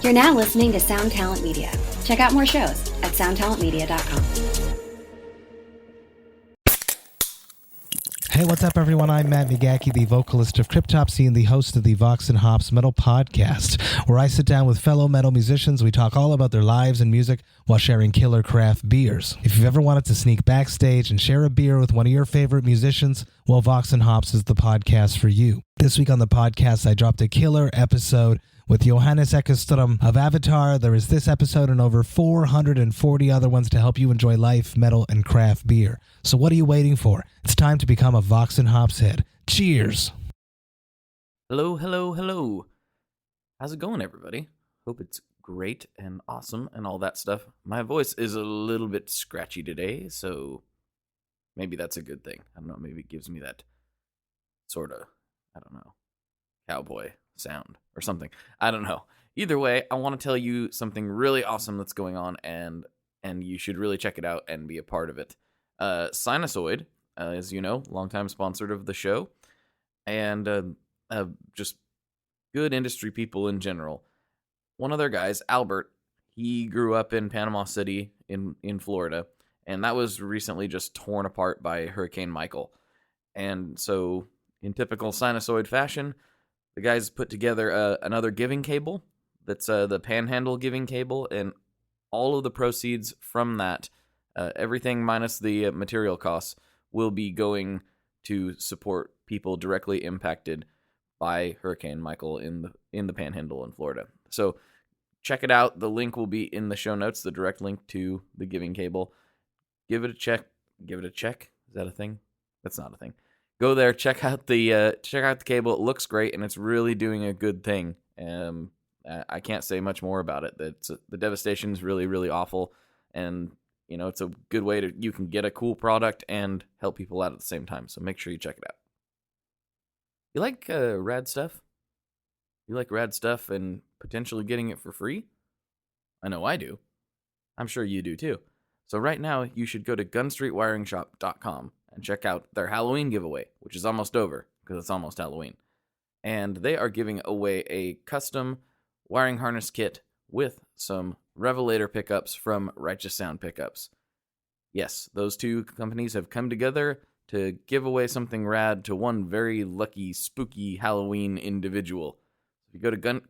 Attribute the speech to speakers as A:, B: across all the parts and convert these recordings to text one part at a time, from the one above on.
A: You're now listening to Sound Talent Media. Check out more shows at soundtalentmedia.com.
B: Hey, what's up, everyone? I'm Matt Migaki, the vocalist of Cryptopsy and the host of the Vox and Hops Metal Podcast, where I sit down with fellow metal musicians. We talk all about their lives and music while sharing killer craft beers. If you've ever wanted to sneak backstage and share a beer with one of your favorite musicians, well, Vox and Hops is the podcast for you. This week on the podcast, I dropped a killer episode with Johannes Ekström of Avatar. There is this episode and over 440 other ones to help you enjoy life, metal, and craft beer. So what are you waiting for? It's time to become a Vox and Hops head. Cheers!
C: Hello, hello, hello. How's it going, everybody? Hope it's great and awesome and all that stuff. My voice is a little bit scratchy today, so maybe that's a good thing. I don't know, maybe it gives me that sort of, cowboy sound or something. I don't know. Either way, I want to tell you something really awesome that's going on, and you should really check it out and be a part of it. Sinusoid, as you know, longtime sponsored of the show, and just good industry people in general. One of their guys, Albert, he grew up in Panama City in Florida, and that was recently just torn apart by Hurricane Michael. And so, in typical Sinusoid fashion, the guys put together another giving cable that's the Panhandle giving cable, and all of the proceeds from that, everything minus the material costs, will be going to support people directly impacted by Hurricane Michael in the Panhandle in Florida. So check it out. The link will be in the show notes, the direct link to the giving cable. Give it a check. Give it a check. Is that a thing? That's not a thing. Go there, check out the cable. It looks great, and it's really doing a good thing. I can't say much more about it. The devastation is really, really awful, and it's a good way you can get a cool product and help people out at the same time. So make sure you check it out. You like rad stuff? You like rad stuff and potentially getting it for free? I know I do. I'm sure you do too. So right now, you should go to gunstreetwiringshop.com and check out their Halloween giveaway, which is almost over because it's almost Halloween. And they are giving away a custom wiring harness kit with some Revelator pickups from Righteous Sound Pickups. Yes, those two companies have come together to give away something rad to one very lucky, spooky Halloween individual. If you go to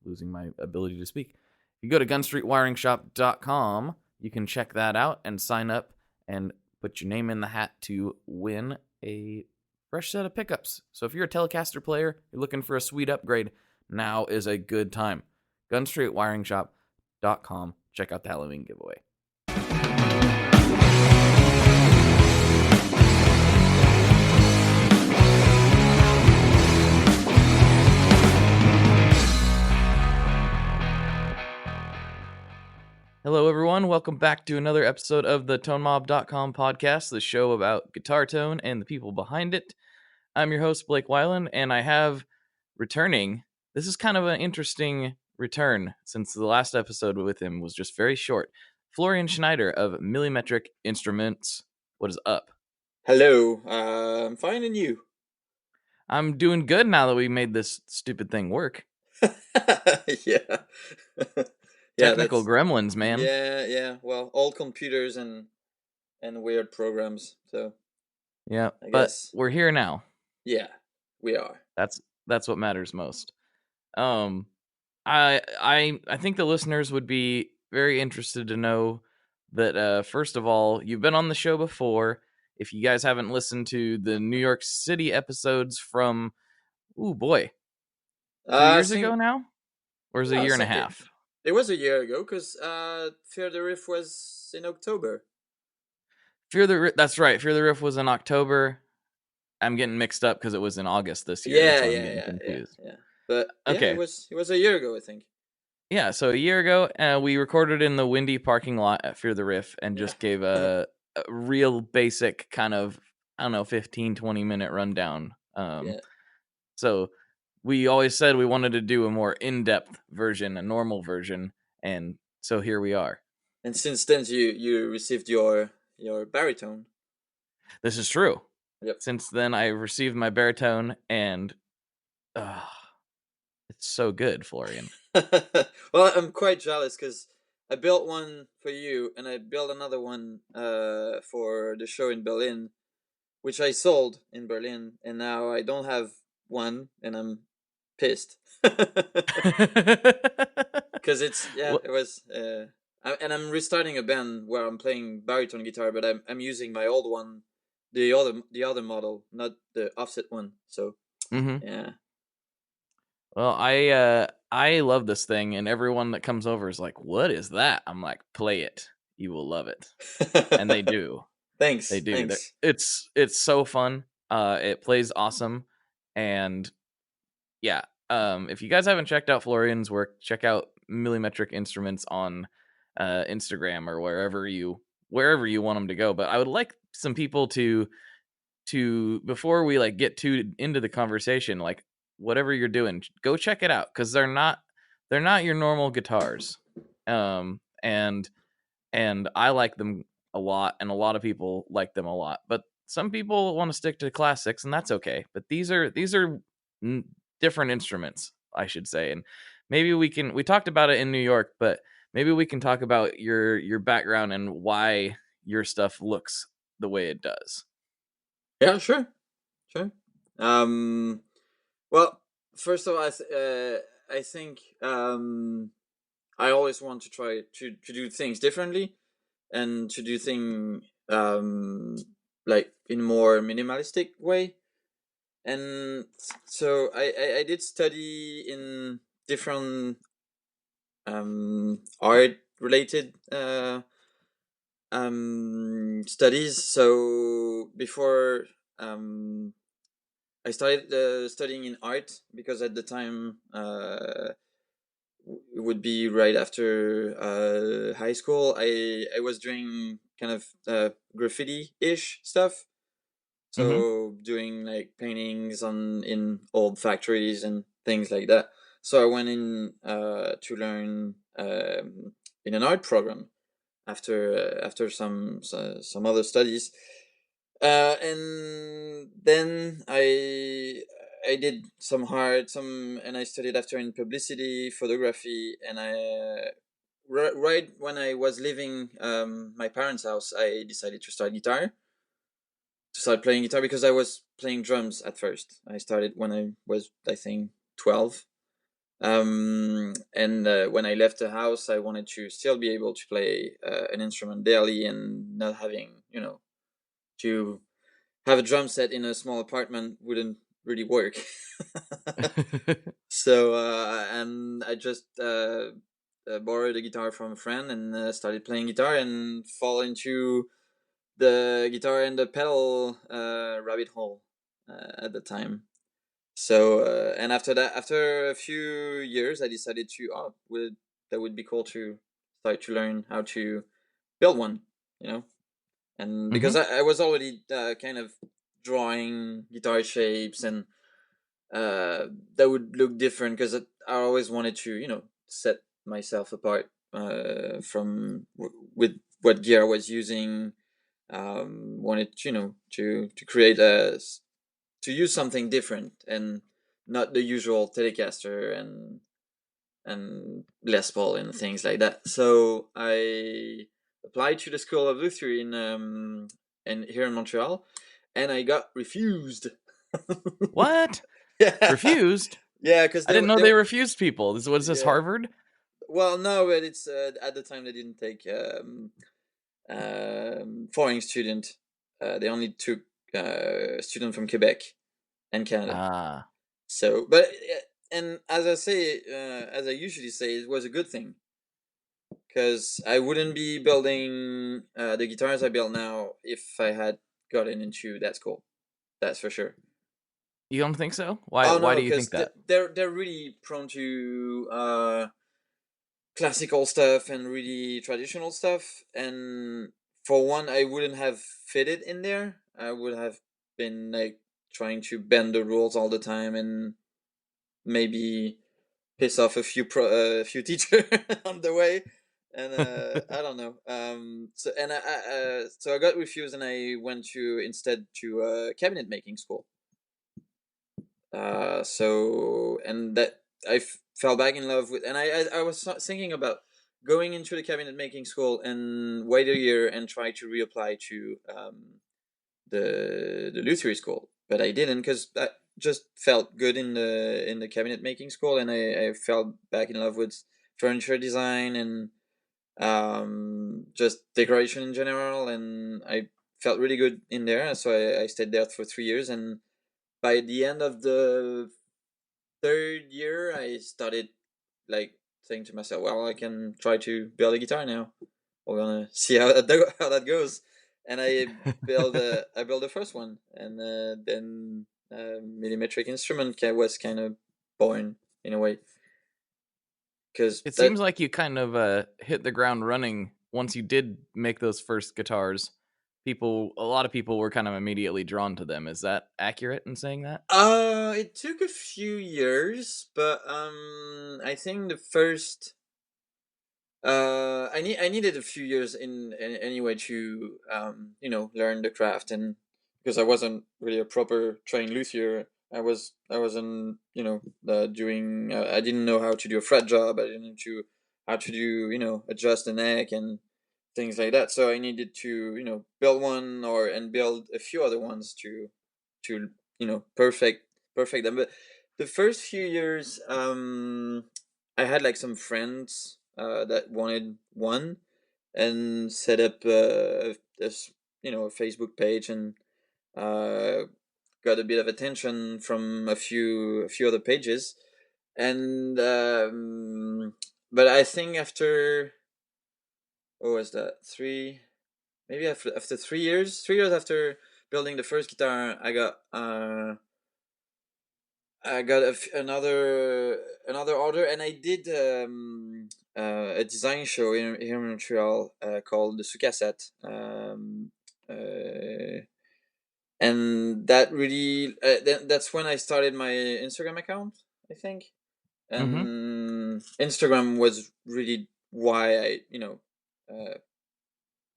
C: losing my ability to speak. If you go to gunstreetwiringshop.com, you can check that out and sign up and put your name in the hat to win a fresh set of pickups. So if you're a Telecaster player, you're looking for a sweet upgrade, now is a good time. gunstreetwiringshop.com. Check out the Halloween giveaway. Hello, everyone. Welcome back to another episode of the ToneMob.com podcast, the show about guitar tone and the people behind it. I'm your host, Blake Weiland, and I have returning. This is kind of an interesting return since the last episode with him was just very short. Florian Schneider of Millimetric Instruments. What is up?
D: Hello. I'm fine, and you?
C: I'm doing good now that we made this stupid thing work.
D: Yeah.
C: Technical gremlins, man.
D: Yeah. Well, all computers and weird programs. So
C: yeah,
D: I
C: but
D: guess
C: we're here now.
D: Yeah, we are.
C: That's what matters most. I think the listeners would be very interested to know that first of all, you've been on the show before. If you guys haven't listened to the New York City episodes from, 2 years ago now, or is it a year and a half?
D: It was a year ago, because Fear The Riff was in October.
C: That's right. Fear the Riff was in October. I'm getting mixed up because it was in August this year. That's why I'm getting confused.
D: Yeah. But
C: okay.
D: It was a year ago, I think.
C: Yeah, so a year ago, we recorded in the windy parking lot at Fear the Riff and just gave a real basic kind of, 15, 20-minute rundown. So we always said we wanted to do a more in-depth version, a normal version, and so here we are.
D: And since then, you received your baritone.
C: This is true.
D: Yep.
C: Since then, I received my baritone, and it's so good, Florian.
D: Well, I'm quite jealous because I built one for you, and I built another one for the show in Berlin, which I sold in Berlin, and now I don't have one, and I'm pissed. Because
C: Well,
D: it was, and I'm restarting a band where I'm playing baritone guitar, but I'm using my old one, the other model, not the offset one. So
C: mhm.
D: yeah.
C: Well, I love this thing, and everyone that comes over is like, "What is that?" I'm like, "Play it. You will love it." And they do. They
D: Thanks,
C: do.
D: thanks.
C: It's so fun. It plays awesome, and yeah. If you guys haven't checked out Florian's work, check out Millimetric Instruments on Instagram or wherever you want them to go. But I would like some people to before we like get too into the conversation, like whatever you're doing, go check it out because they're not your normal guitars. And I like them a lot, and a lot of people like them a lot. But some people want to stick to classics, and that's okay. But these are different instruments, I should say. And maybe we talked about it in New York, but maybe we can talk about your background and why your stuff looks the way it does.
D: Yeah, sure, sure. Well, first of all, I think I always want to try to do things differently, and to do things like in more minimalistic way. And so I did study in different art related studies. So before I started studying in art, because at the time it would be right after high school. I was doing kind of graffiti-ish stuff.
C: Mm-hmm.
D: So doing like paintings in old factories and things like that. So I went in to learn in an art program after some other studies, and then I did some art, and I studied after in publicity, photography, and right when I was leaving my parents' house, I decided to start playing guitar, because I was playing drums at first. I started when I was, I think, 12. And when I left the house, I wanted to still be able to play an instrument daily, and not having, to have a drum set in a small apartment wouldn't really work. So, and I just borrowed a guitar from a friend, and started playing guitar, and fall into the guitar and the pedal rabbit hole at the time. So, and after that, after a few years, I decided that would be cool to start to learn how to build one, you know? And because
C: Mm-hmm.
D: I was already kind of drawing guitar shapes, and that would look different, because I always wanted to, set myself apart from with what gear I was using. Wanted, to create to use something different, and not the usual Telecaster and Les Paul and things like that. So I applied to the School of Lutherie in here in Montreal, and I got refused.
C: What?
D: Yeah,
C: Refused?
D: yeah, because
C: I didn't know they refused people. What is this,
D: yeah.
C: Harvard?
D: Well, no, but it's at the time they didn't take foreign student. They only took student from Quebec and Canada.
C: Ah.
D: So, but and as I usually say, it was a good thing, because I wouldn't be building the guitars I build now if I had gotten into that school. That's for sure.
C: You don't think so? Why
D: Oh
C: why
D: no,
C: do you think
D: because
C: that?
D: they're really prone to classical stuff and really traditional stuff. And for one, I wouldn't have fitted in there. I would have been like trying to bend the rules all the time, and maybe piss off a few teachers on the way. And I don't know. So I got refused, and I went to instead to cabinet making school. So, and that fell back in love with, and I was thinking about going into the cabinet making school and wait a year and try to reapply to the luthiery school, but I didn't because I just felt good in the cabinet making school, and I fell back in love with furniture design and just decoration in general, and I felt really good in there. So I stayed there for 3 years, and by the end of the third year, I started like saying to myself, "Well, I can try to build a guitar now. We're gonna see how that goes." And I built the first one, and then Millimetric instrument was kind of born in a way, because
C: It seems like you kind of hit the ground running once you did make those first guitars. A lot of people were kind of immediately drawn to them. Is that accurate in saying that?
D: it took a few years, but I think the first I needed a few years in anyway to learn the craft, and because I wasn't really a proper trained luthier. I wasn't doing I didn't know how to do a fret job. I didn't know how to do adjust the neck and things like that. So I needed to build one and build a few other ones to perfect them. But the first few years, I had like some friends that wanted one, and set up this a Facebook page, and uh, got a bit of attention from a few other pages, and but I think after, what was that, maybe after 3 years, 3 years after building the first guitar, I got another order, and I did a design show here in Montreal called the Sucaset, and that really that's when I started my Instagram account, I think,
C: Mm-hmm.
D: and Instagram was really why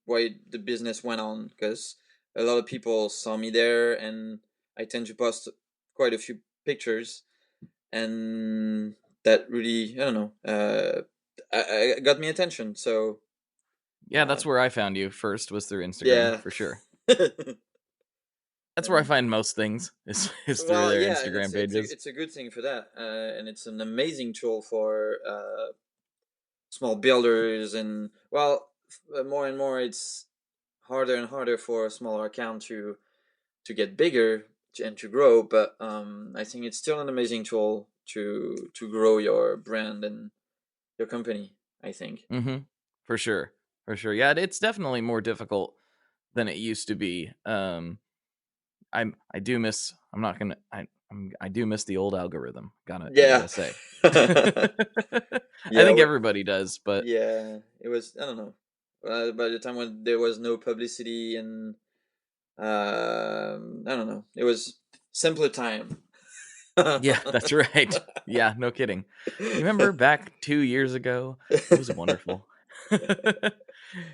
D: why the business went on, because a lot of people saw me there, and I tend to post quite a few pictures, and that really, I don't know, I got me attention. So
C: Yeah, that's where I found you first, was through Instagram,
D: yeah.
C: for sure. That's where I find most things, is through
D: Well,
C: their
D: yeah, and
C: Instagram pages.
D: it's a good thing for that, and it's an amazing tool for small builders, and well, more and more it's harder and harder for a smaller account to get bigger and to grow. But I think it's still an amazing tool to grow your brand and your company, I think.
C: Mm-hmm. For sure. For sure. Yeah, it's definitely more difficult than it used to be. I do miss. I'm not gonna. I do miss the old algorithm. I
D: Yeah.
C: gotta say. I
D: Yeah,
C: think everybody does, but
D: yeah, it was, I don't know, by the time when there was no publicity, and I don't know, it was simpler time.
C: yeah, that's right. Yeah, no kidding. You remember back 2 years ago? It was wonderful. But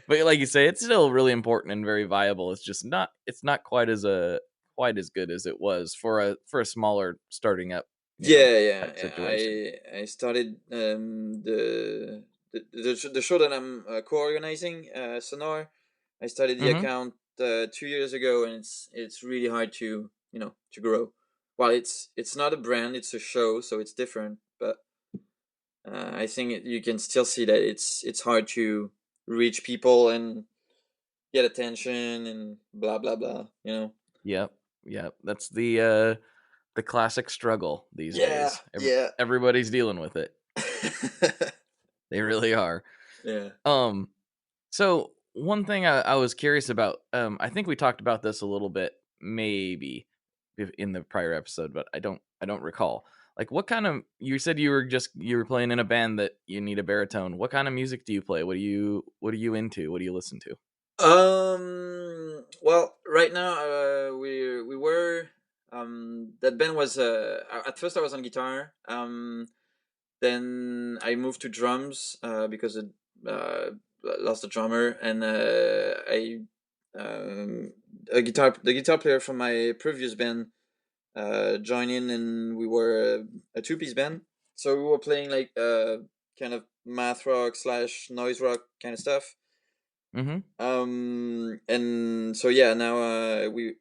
C: like you say, it's still really important and very viable. It's just not. It's not quite as good as it was for a smaller starting up,
D: Yeah, yeah,
C: type
D: yeah.
C: situation.
D: I started the show that I'm co-organizing, Sonor. I started the
C: Mm-hmm.
D: account 2 years ago, and it's really hard to to grow. Well, it's not a brand; it's a show, so it's different. But I think you can still see that it's hard to reach people and get attention and blah blah blah.
C: Yep. Yep. That's the classic struggle these
D: Yeah,
C: days.
D: yeah.
C: Everybody's dealing with it. They really are.
D: Yeah.
C: Um, so one thing I was curious about, I think we talked about this a little bit, maybe in the prior episode, but I don't recall. Like, what kind of, you said you were playing in a band that you need a baritone. What kind of music do you play? What are you into? What do you listen to?
D: Well, right now, we were that band was at first I was on guitar. Then I moved to drums because it uh lost a drummer, and I the guitar player from my previous band joined in, and we were a two-piece band. So we were playing like kind of math rock / noise rock kind of stuff.
C: Mm-hmm.
D: And so yeah, now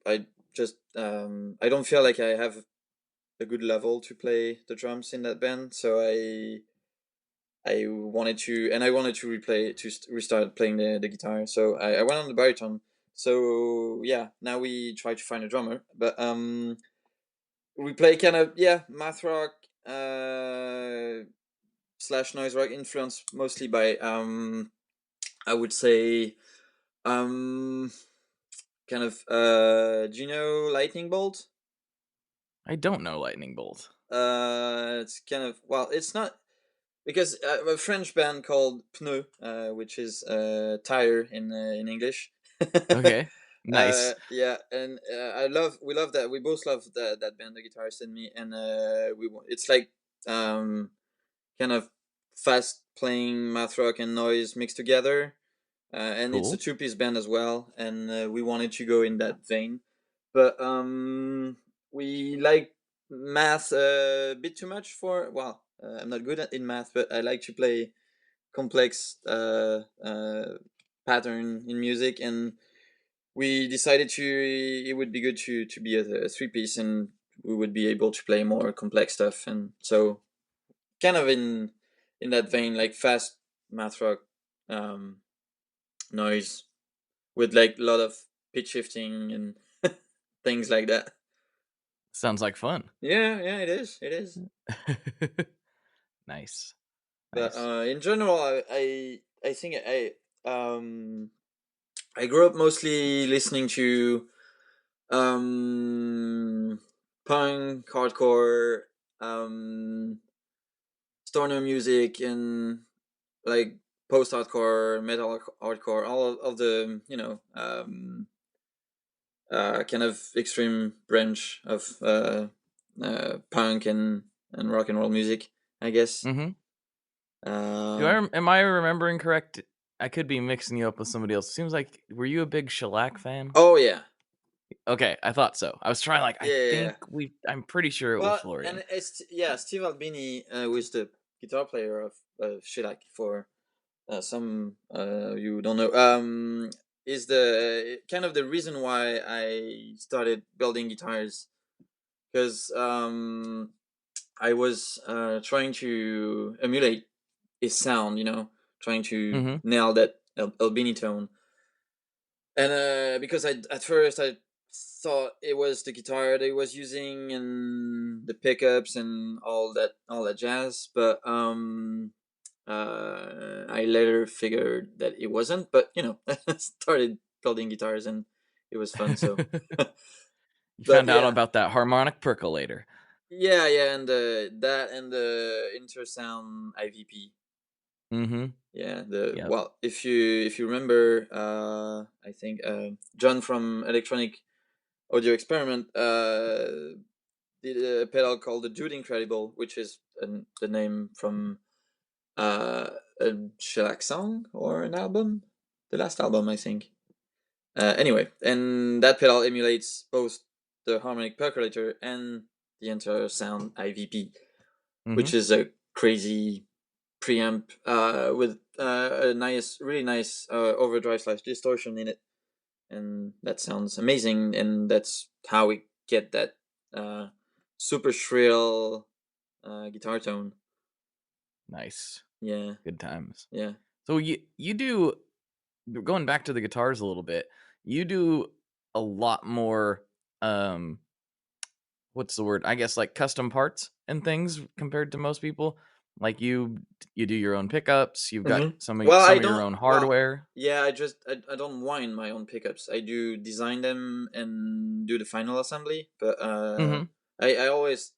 D: I just I don't feel like I have a good level to play the drums in that band, so I wanted to, and I wanted to restart playing the guitar. So I went on the baritone. So yeah, now we try to find a drummer, but we play kind of math rock / noise rock, influenced mostly by I would say um kind of do you know Lightning Bolt?
C: I don't know Lightning Bolt.
D: It's kind of, well, it's not, because a French band called Pneu, which is tire in English.
C: Okay, nice.
D: Yeah, and we love that. We both love that band, the guitarist and me, and it's like kind of fast playing math rock and noise mixed together, and it's a
C: Cool.
D: 2-piece band as well, and we wanted to go in that vein, but we like math a bit too much for, well, I'm not good in math, but I like to play complex pattern in music, and we decided it would be good to be a 3-piece, and we would be able to play more complex stuff, and so kind of in that vein, like fast math rock um, noise with like a lot of pitch shifting and things like that.
C: Sounds like fun.
D: Yeah, it is.
C: Nice.
D: But
C: Nice.
D: in general, I think I grew up mostly listening to um punk, hardcore, um stoner music, and like post-hardcore, metal hardcore, all of the kind of extreme branch of punk and rock and roll music, I guess.
C: Mm-hmm.
D: Uh,
C: Am I remembering correct? I could be mixing you up with somebody else. Seems like, were you a big Shellac fan?
D: oh yeah,
C: Okay, I thought so. I was trying, like,
D: yeah.
C: I'm pretty sure it was
D: Well,
C: Florian.
D: and it's Steve Albini, who is the guitar player of Shellac, for some you don't know. Is the kind of the reason why I started building guitars, because I was trying to emulate his sound, trying to
C: Mm-hmm.
D: nail that Albini tone. And because at first I thought it was the guitar that he was using and the pickups and all that jazz, but I later figured that it wasn't. But I started building guitars and it was fun. So,
C: You
D: but
C: found out
D: yeah,
C: about that harmonic percolator.
D: yeah, and that and the Intersound IVP.
C: Mm-hmm.
D: Yeah,
C: Yep.
D: well, if you remember, I think John from Electronic Audio Experiment did a pedal called the Dude Incredible, which is the name from a shellac song or an album, the last album, I think. Anyway, and that pedal emulates both the harmonic percolator and the Intersound IVP,
C: Mm-hmm.
D: which is a crazy preamp with a really nice overdrive / distortion in it, and that sounds amazing. And that's how we get that super shrill guitar tone.
C: Nice.
D: Yeah,
C: Good times.
D: yeah.
C: So you do, going back to the guitars a little bit, you do a lot more what's the word? I guess like custom parts and things compared to most people. Like you do your own pickups, you've got
D: Well, I
C: some of your
D: don't.
C: own
D: Well,
C: hardware.
D: yeah, I don't wind my own pickups. I do design them and do the final assembly, but
C: Mm-hmm.
D: I always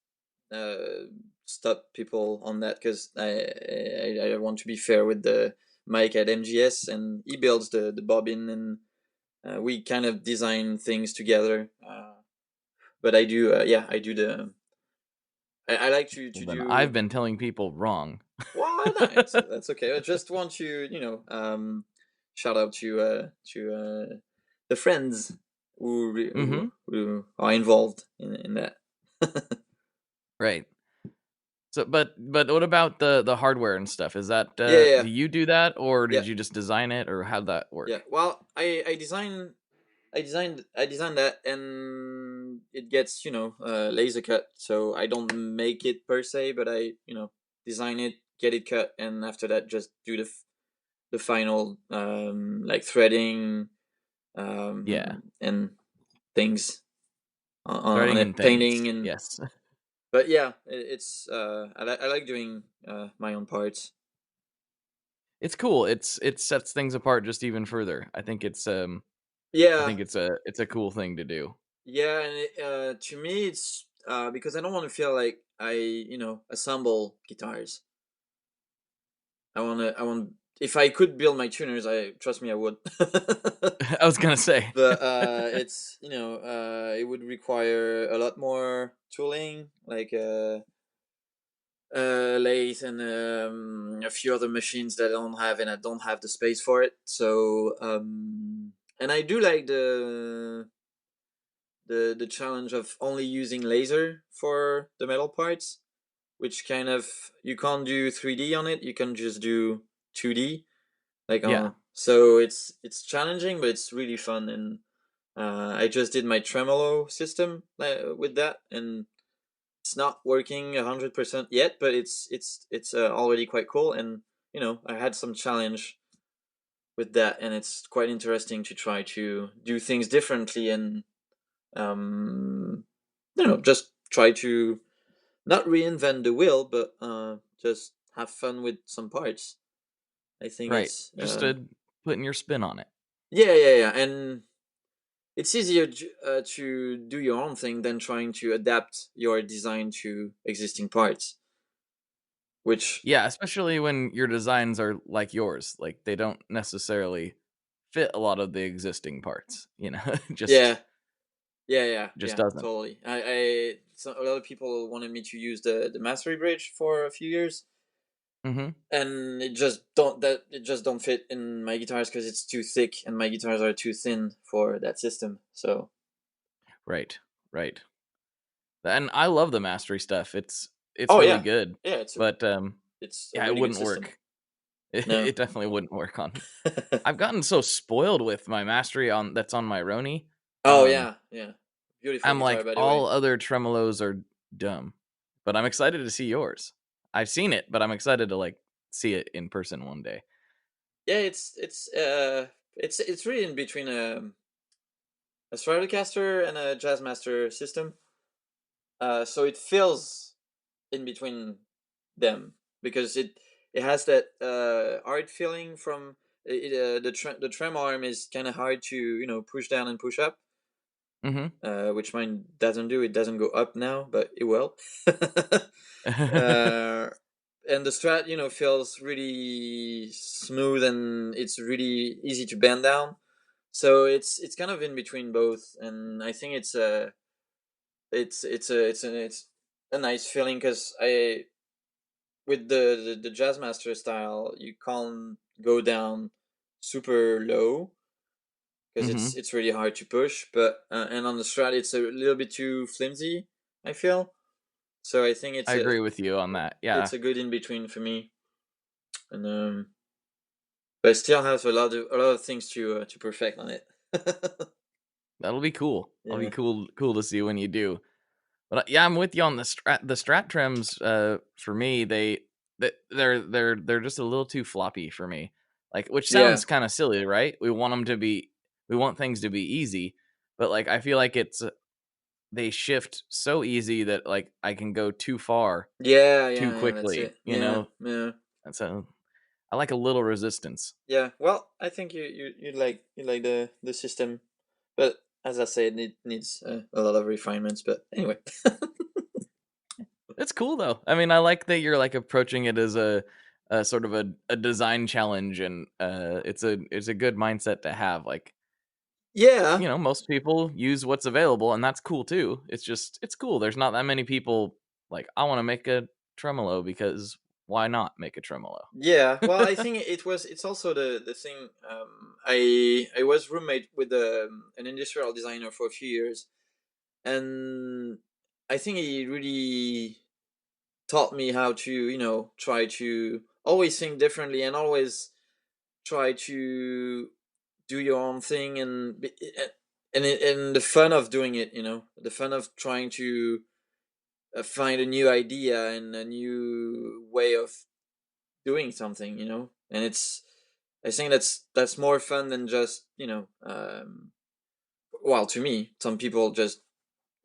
D: stop people on that, because I want to be fair with the Mike at MGS, and he builds the bobbin, and we kind of design things together. But I do, I do the. I like to
C: Well, then
D: do.
C: I've been telling people wrong.
D: Well, no, that's okay. I just want to, shout out to the friends
C: Mm-hmm.
D: who are involved in that.
C: Right. So, but what about the hardware and stuff? Is that
D: Yeah.
C: do you do that, or
D: Yeah.
C: did you just design it, or how'd that work?
D: Yeah. Well, I designed that, and it gets laser cut. So I don't make it per se, but I design it, get it cut, and after that just do the final like threading
C: Yeah,
D: and things on
C: threading and
D: it,
C: things.
D: painting and.
C: Yes,
D: But yeah, it's I like doing my own parts.
C: it's cool. It sets things apart just even further. I think it's
D: Yeah,
C: it's a cool thing to do.
D: yeah, and to me it's because I don't want to feel like I assemble guitars. I want if I could build my tuners, I trust me I would.
C: I was gonna say.
D: But it's it would require a lot more tooling, like lathe and a few other machines that I don't have, and I don't have the space for it. So and I do like the challenge of only using laser for the metal parts, which kind of you can't do 3D on it. You can just do 2D, like
C: Yeah,
D: on. So it's challenging, but it's really fun. And I just did my tremolo system with that, and it's not working 100% yet, but it's already quite cool. And I had some challenge with that, and it's quite interesting to try to do things differently, and just try to not reinvent the wheel, but just have fun with some parts. I think
C: right.
D: it's
C: Just putting your spin on it.
D: yeah, and it's easier to do your own thing than trying to adapt your design to existing parts, which.
C: Yeah, especially when your designs are like yours. Like they don't necessarily fit a lot of the existing parts.
D: Yeah,
C: Just
D: yeah,
C: doesn't.
D: totally. So a lot of people wanted me to use the mastery bridge for a few years,
C: Mm-hmm.
D: and it just don't fit in my guitars because it's too thick, and my guitars are too thin for that system. So.
C: Right, right. And I love the mastery stuff. It's
D: Oh
C: really
D: yeah,
C: good.
D: yeah.
C: But
D: It's a
C: yeah, it
D: really good
C: wouldn't
D: system.
C: work. It,
D: No.
C: it definitely wouldn't work on. I've gotten so spoiled with my mastery that's on my Roni.
D: Oh yeah, yeah. Beautiful
C: I'm
D: guitar,
C: like,
D: by the way.
C: all other tremolos are dumb, but I'm excited to see yours. I've seen it, but I'm excited to like see it in person one day.
D: Yeah, it's really in between a Stratocaster and a Jazzmaster system. So it feels in between them because it has that hard feeling from the trem arm is kind of hard to push down and push up,
C: Mm-hmm.
D: which mine doesn't do. It doesn't go up now, but it will. And the Strat feels really smooth, and it's really easy to bend down. So it's kind of in between both, and I think it's a nice feeling because I with the Jazzmaster style you can't go down super low because
C: Mm-hmm.
D: it's really hard to push, but and on the Strat it's a little bit too flimsy, I feel. So I think
C: I agree with you on that. Yeah,
D: it's a good in between for me, and but I still have a lot of things to perfect on it.
C: that'll be cool. I'll be
D: Yeah,
C: cool to see when you do. But yeah, I'm with you on the strat trims. For me, they're just a little too floppy for me. Like, which
D: yeah,
C: sounds kind of silly, right? We want things to be easy, but like I feel like they shift so easy that like I can go too far too
D: yeah. That's
C: quickly.
D: it. Yeah, yeah.
C: And so I like a little resistance.
D: Yeah, well, I think you like the system, but as I said, it needs a lot of refinements. But anyway,
C: It's cool though. I mean, I like that you're like approaching it as a sort of a design challenge, and it's a good mindset to have. Like,
D: yeah,
C: most people use what's available, and that's cool too. It's cool. There's not that many people like I want to make a tremolo because why not make a tremolo?
D: yeah. Well, I think it's also the thing. I was roommate with an industrial designer for a few years, and I think he really taught me how to, try to always think differently and always try to do your own thing, and the fun of doing it, the fun of trying to find a new idea and a new way of doing something, and I think that's more fun than just, well, to me, some people just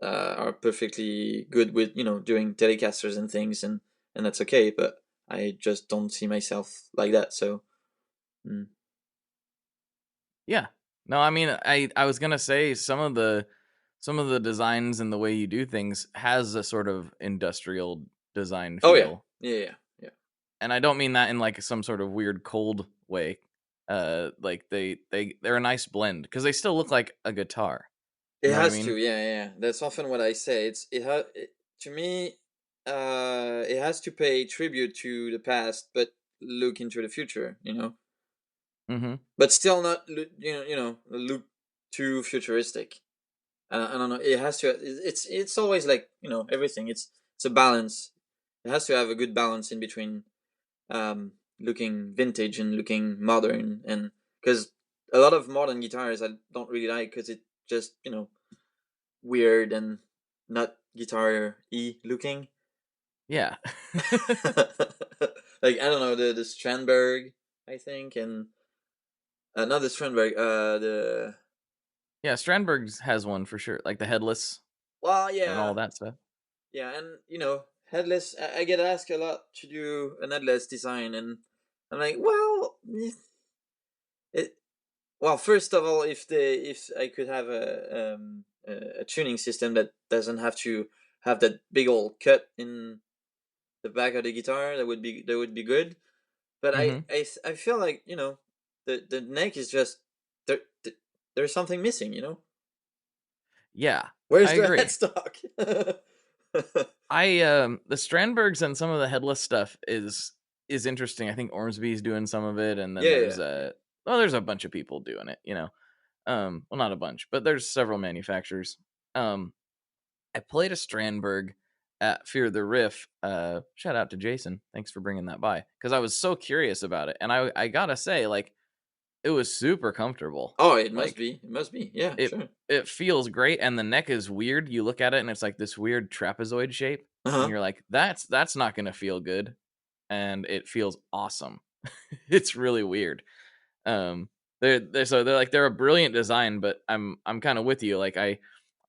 D: are perfectly good with, doing telecasters and things, and that's okay, but I just don't see myself like that, so mm.
C: Yeah. No, I mean, I was gonna say some of the designs and the way you do things has a sort of industrial design
D: Oh yeah,
C: feel.
D: yeah.
C: And I don't mean that in like some sort of weird cold way. Like they're a nice blend because they still look like a guitar.
D: It
C: You know what I
D: has to,
C: mean?
D: yeah. That's often what I say. To me, it has to pay tribute to the past, but look into the future.
C: Mm-hmm.
D: But still not look too futuristic. I don't know. It has to. It's always like, everything. It's a balance. It has to have a good balance in between, looking vintage and looking modern, and because a lot of modern guitars I don't really like because it just weird and not guitar-y looking.
C: Yeah.
D: Like, I don't know, the Strandberg, I think, and not the Strandberg, the
C: Yeah, Strandberg's has one for sure, like the headless
D: well,
C: and
D: yeah,
C: all that stuff.
D: yeah, and headless. I get asked a lot to do an headless design, and I'm like, well, it. Well, first of all, if I could have a tuning system that doesn't have to have that big old cut in the back of the guitar, that would be good. But
C: Mm-hmm.
D: I feel like, the neck is just there's something missing.
C: Yeah, I
D: Where's the
C: agree.
D: headstock?
C: The Strandbergs and some of the headless stuff is interesting. I think Ormsby's doing some of it, and then
D: Yeah,
C: there's a bunch of people doing it. Well, not a bunch, but there's several manufacturers. Um, I played a Strandberg at Fear the Riff. Shout out to Jason. Thanks for bringing that by because I was so curious about it, and I gotta say, like, it was super comfortable.
D: oh, it must
C: Like,
D: be, yeah,
C: it
D: sure.
C: it feels great, and the neck is weird. You look at it, and it's like this weird trapezoid shape, and
D: Uh-huh.
C: you're like, that's not gonna feel good, and it feels awesome. It's really weird. Um, they're a brilliant design, but I'm kind of with you. Like I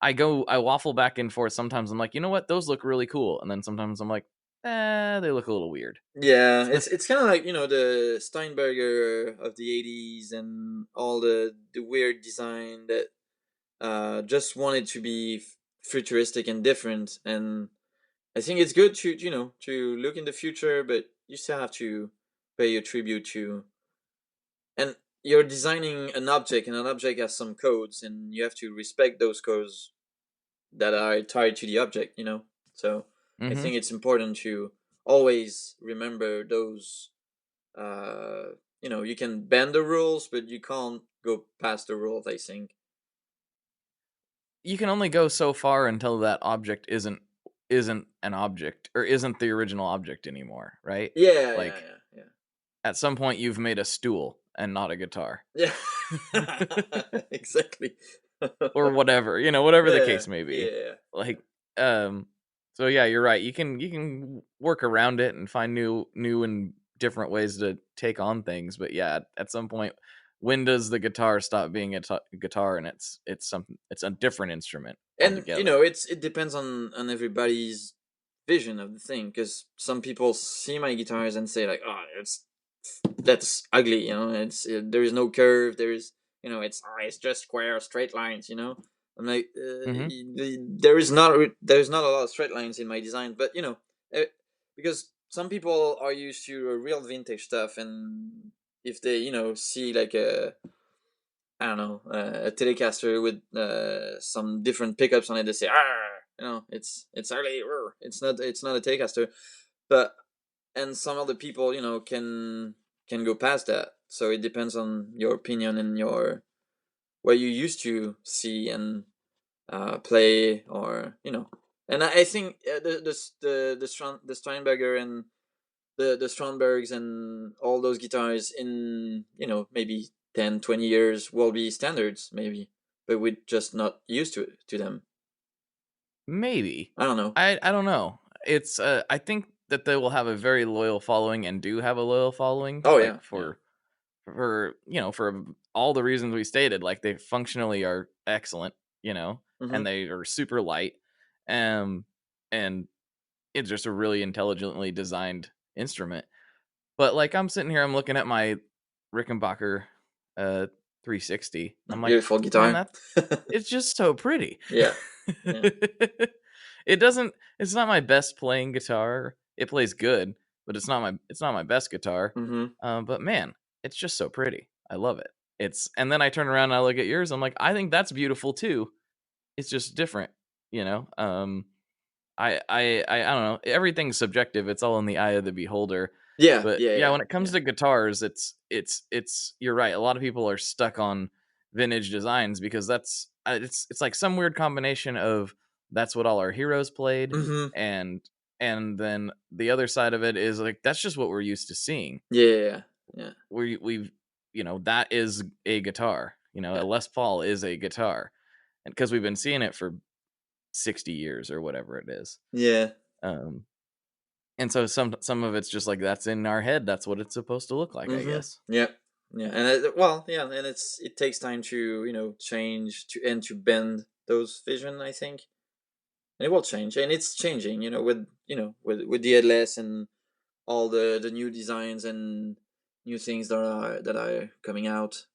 C: waffle back and forth. Sometimes I'm like, you know what, those look really cool, and then sometimes I'm like, they look a little weird.
D: Yeah, it's kind of like, the Steinberger of the 80s and all the weird design that just wanted to be futuristic and different, and I think it's good to, to look in the future, but you still have to pay your tribute to, and you're designing an object, and an object has some codes, and you have to respect those codes that are tied to the object, So I
C: Mm-hmm.
D: think it's important to always remember those. You can bend the rules, but you can't go past the rules, I think.
C: You can only go so far until that object isn't an object or isn't the original object anymore, right?
D: Yeah,
C: Like
D: yeah.
C: at some point you've made a stool and not a guitar.
D: Yeah. Exactly.
C: Or whatever, whatever the
D: Yeah,
C: case may be.
D: yeah.
C: Like, so yeah, you're right. You can work around it and find new and different ways to take on things. But yeah, at some point, when does the guitar stop being a guitar and it's a different instrument
D: And
C: altogether?
D: it depends on everybody's vision of the thing, because some people see my guitars and say like, oh, that's ugly, there is no curve, there is, it's just square straight lines, I'm like,
C: Mm-hmm.
D: there's not a lot of straight lines in my design, but uh, because some people are used to a real vintage stuff, and if they see like I don't know, a Telecaster with some different pickups on it, they say, ah, it's ugly, it's not a Telecaster, but and some other people, can go past that. So it depends on your opinion and what you used to see and play, or And I think the Steinberger and the Strombergs and all those guitars in, maybe 10, 20 years will be standards, maybe, but we're just not used to them.
C: Maybe.
D: I don't know.
C: I don't know. It's I think that they will have a very loyal following and do have a loyal following.
D: Oh
C: like
D: yeah,
C: for for all the reasons we stated. Like they functionally are excellent,
D: Mm-hmm.
C: and they are super light. And it's just a really intelligently designed instrument. But like I'm sitting here, I'm looking at my Rickenbacker 360. I'm like,
D: Beautiful
C: man,
D: guitar.
C: it's just so pretty.
D: Yeah. Yeah.
C: It's not my best playing guitar. It plays good, but it's not my best guitar.
D: Mm-hmm.
C: But man, it's just so pretty. I love it. And then I turn around and I look at yours. I'm like, I think that's beautiful too. It's just different, you know. I don't know. Everything's subjective. It's all in the eye of the beholder.
D: Yeah.
C: But
D: Yeah.
C: yeah,
D: Yeah.
C: when it comes to guitars, it's you're right. A lot of people are stuck on vintage designs because it's like some weird combination of that's what all our heroes played,
D: Mm-hmm.
C: and then the other side of it is like that's just what we're used to seeing.
D: Yeah. Yeah.
C: We've that is a guitar. A Les Paul is a guitar, and because we've been seeing it for 60 years or whatever it is.
D: Yeah.
C: Um, and so some of it's just like that's in our head. That's what it's supposed to look like, I
D: Mm-hmm.
C: guess.
D: Yeah. Yeah. And and it takes time to change to bend those vision, I think. And it will change, and it's changing, with the headless and all the new designs and new things that are coming out.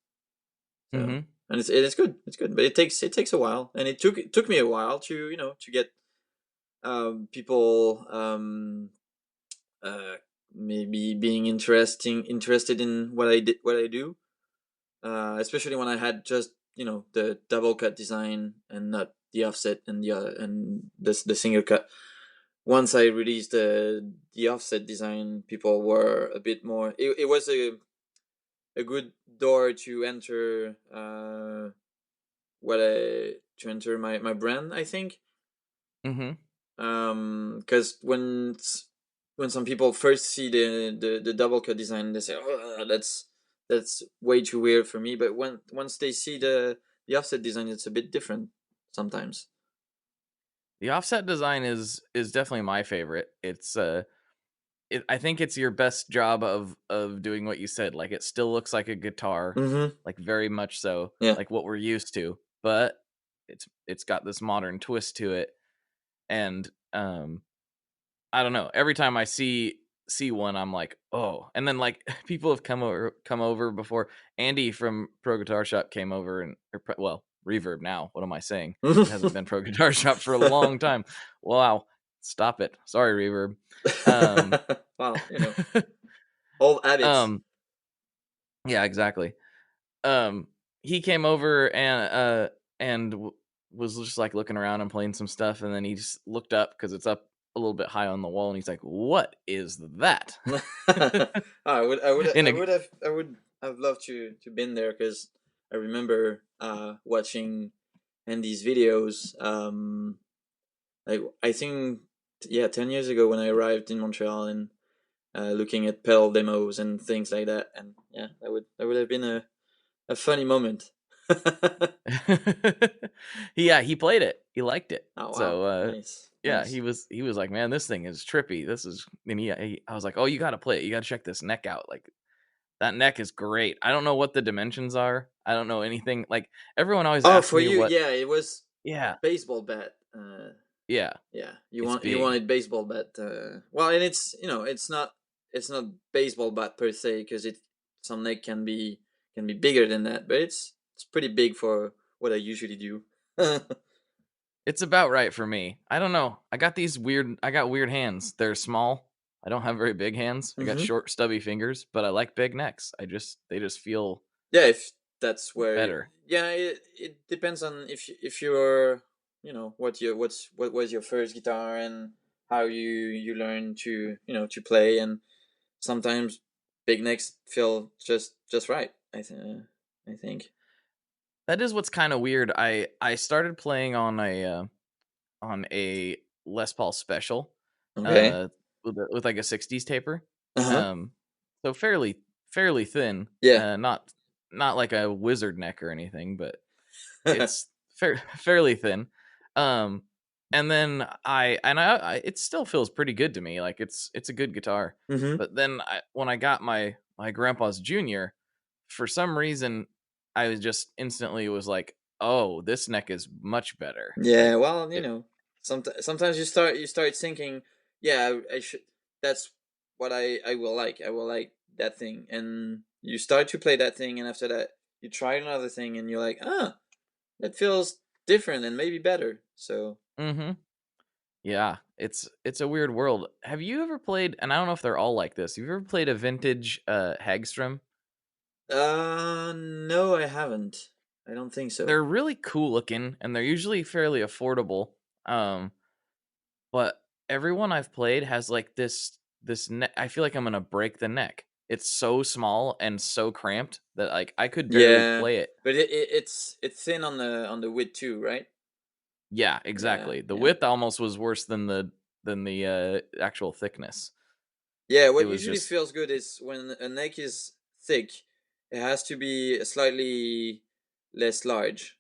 D: So,
C: Mm-hmm.
D: and it's good. It's good, but it takes a while, and it took me a while to get people uh, maybe being interested in what I do, especially when I had just the double cut design and not the offset and the single cut. Once I released the offset design, people were a bit more. It was a good door to enter to enter my brand, I think.
C: Mm-hmm.
D: Because when some people first see the double cut design, they say, "Oh, that's way too weird for me." But once they see the offset design, it's a bit different sometimes.
C: The offset design is definitely my favorite. I think it's your best job of doing what you said. Like it still looks like a guitar,
D: Mm-hmm.
C: like very much so,
D: Yeah.
C: like what we're used to, but it's got this modern twist to it. And I don't know. Every time I see one, I'm like, oh. And then like people have come over before. Andy from Pro Guitar Shop came over well, Reverb now. What am I saying? It hasn't been Pro Guitar Shop for a long time. Wow. Stop it. Sorry, Reverb.
D: Well, old habits.
C: um yeah, exactly. Um he came over and was just like looking around and playing some stuff, and then he just looked up because it's up a little bit high on the wall, and he's like, "What is that?" In a
D: I would have loved to been there because I remember watching Andy's videos. Like I think 10 years ago when I arrived in Montreal and looking at pedal demos and things like that, and yeah, that would have been a funny moment.
C: yeah, he played it. He liked it.
D: Oh wow,
C: So
D: nice,
C: yeah,
D: nice.
C: he was like, "Man, this thing is trippy. This is." And I was like, "Oh, you got to play it. You got to check this neck out. Like that neck is great. I don't know what the dimensions are. I don't know anything. Like everyone always
D: Oh,
C: asks
D: for
C: me
D: you,
C: what.
D: yeah, it was
C: Yeah,
D: baseball bat.
C: yeah,
D: Yeah,
C: it's
D: you
C: big.
D: wanted baseball bat. Well, and it's not baseball bat per se because some neck can be bigger than that, but it's pretty big for what I usually do.
C: It's about right for me. I don't know. I got weird hands. They're small. I don't have very big hands. I got
D: Hmm.
C: short, stubby fingers, but I like big necks. They just feel
D: Yeah, if that's where.
C: better.
D: Yeah, it depends on if you're what was your first guitar and how you learn to play, and sometimes big necks feel just right. I think.
C: That is what's kind of weird. I started playing on a Les Paul Special,
D: Okay.
C: with like a '60s taper.
D: Uh-huh.
C: So fairly thin.
D: Yeah.
C: Not like a wizard neck or anything, but it's fairly thin. Um, and then it still feels pretty good to me. Like it's a good guitar.
D: Mm-hmm.
C: But then when I got my grandpa's Junior, for some reason, I was just instantly was like, oh, this neck is much better.
D: Yeah,
C: Like
D: well,
C: it.
D: sometimes you start thinking, yeah, I should. That's what I will like. I will like that thing, and you start to play that thing, and after that, you try another thing, and you're like, that feels different and maybe better. So,
C: Mm-hmm. Yeah, it's a weird world. Have you ever played? And I don't know if they're all like this. Have you ever played a vintage Hagstrom?
D: no, I haven't. I don't think so.
C: They're really cool looking, and they're usually fairly affordable. Um, but everyone I've played has like this neck. I feel like I'm gonna break the neck. It's so small and so cramped that like I could barely
D: Yeah,
C: play it.
D: but it's thin on the width too, right?
C: Yeah,
D: Yeah,
C: exactly. The
D: yeah.
C: width almost was worse than the actual thickness.
D: Yeah,
C: It
D: what
C: was
D: usually
C: just.
D: feels good is when a neck is thick, it has to be slightly less large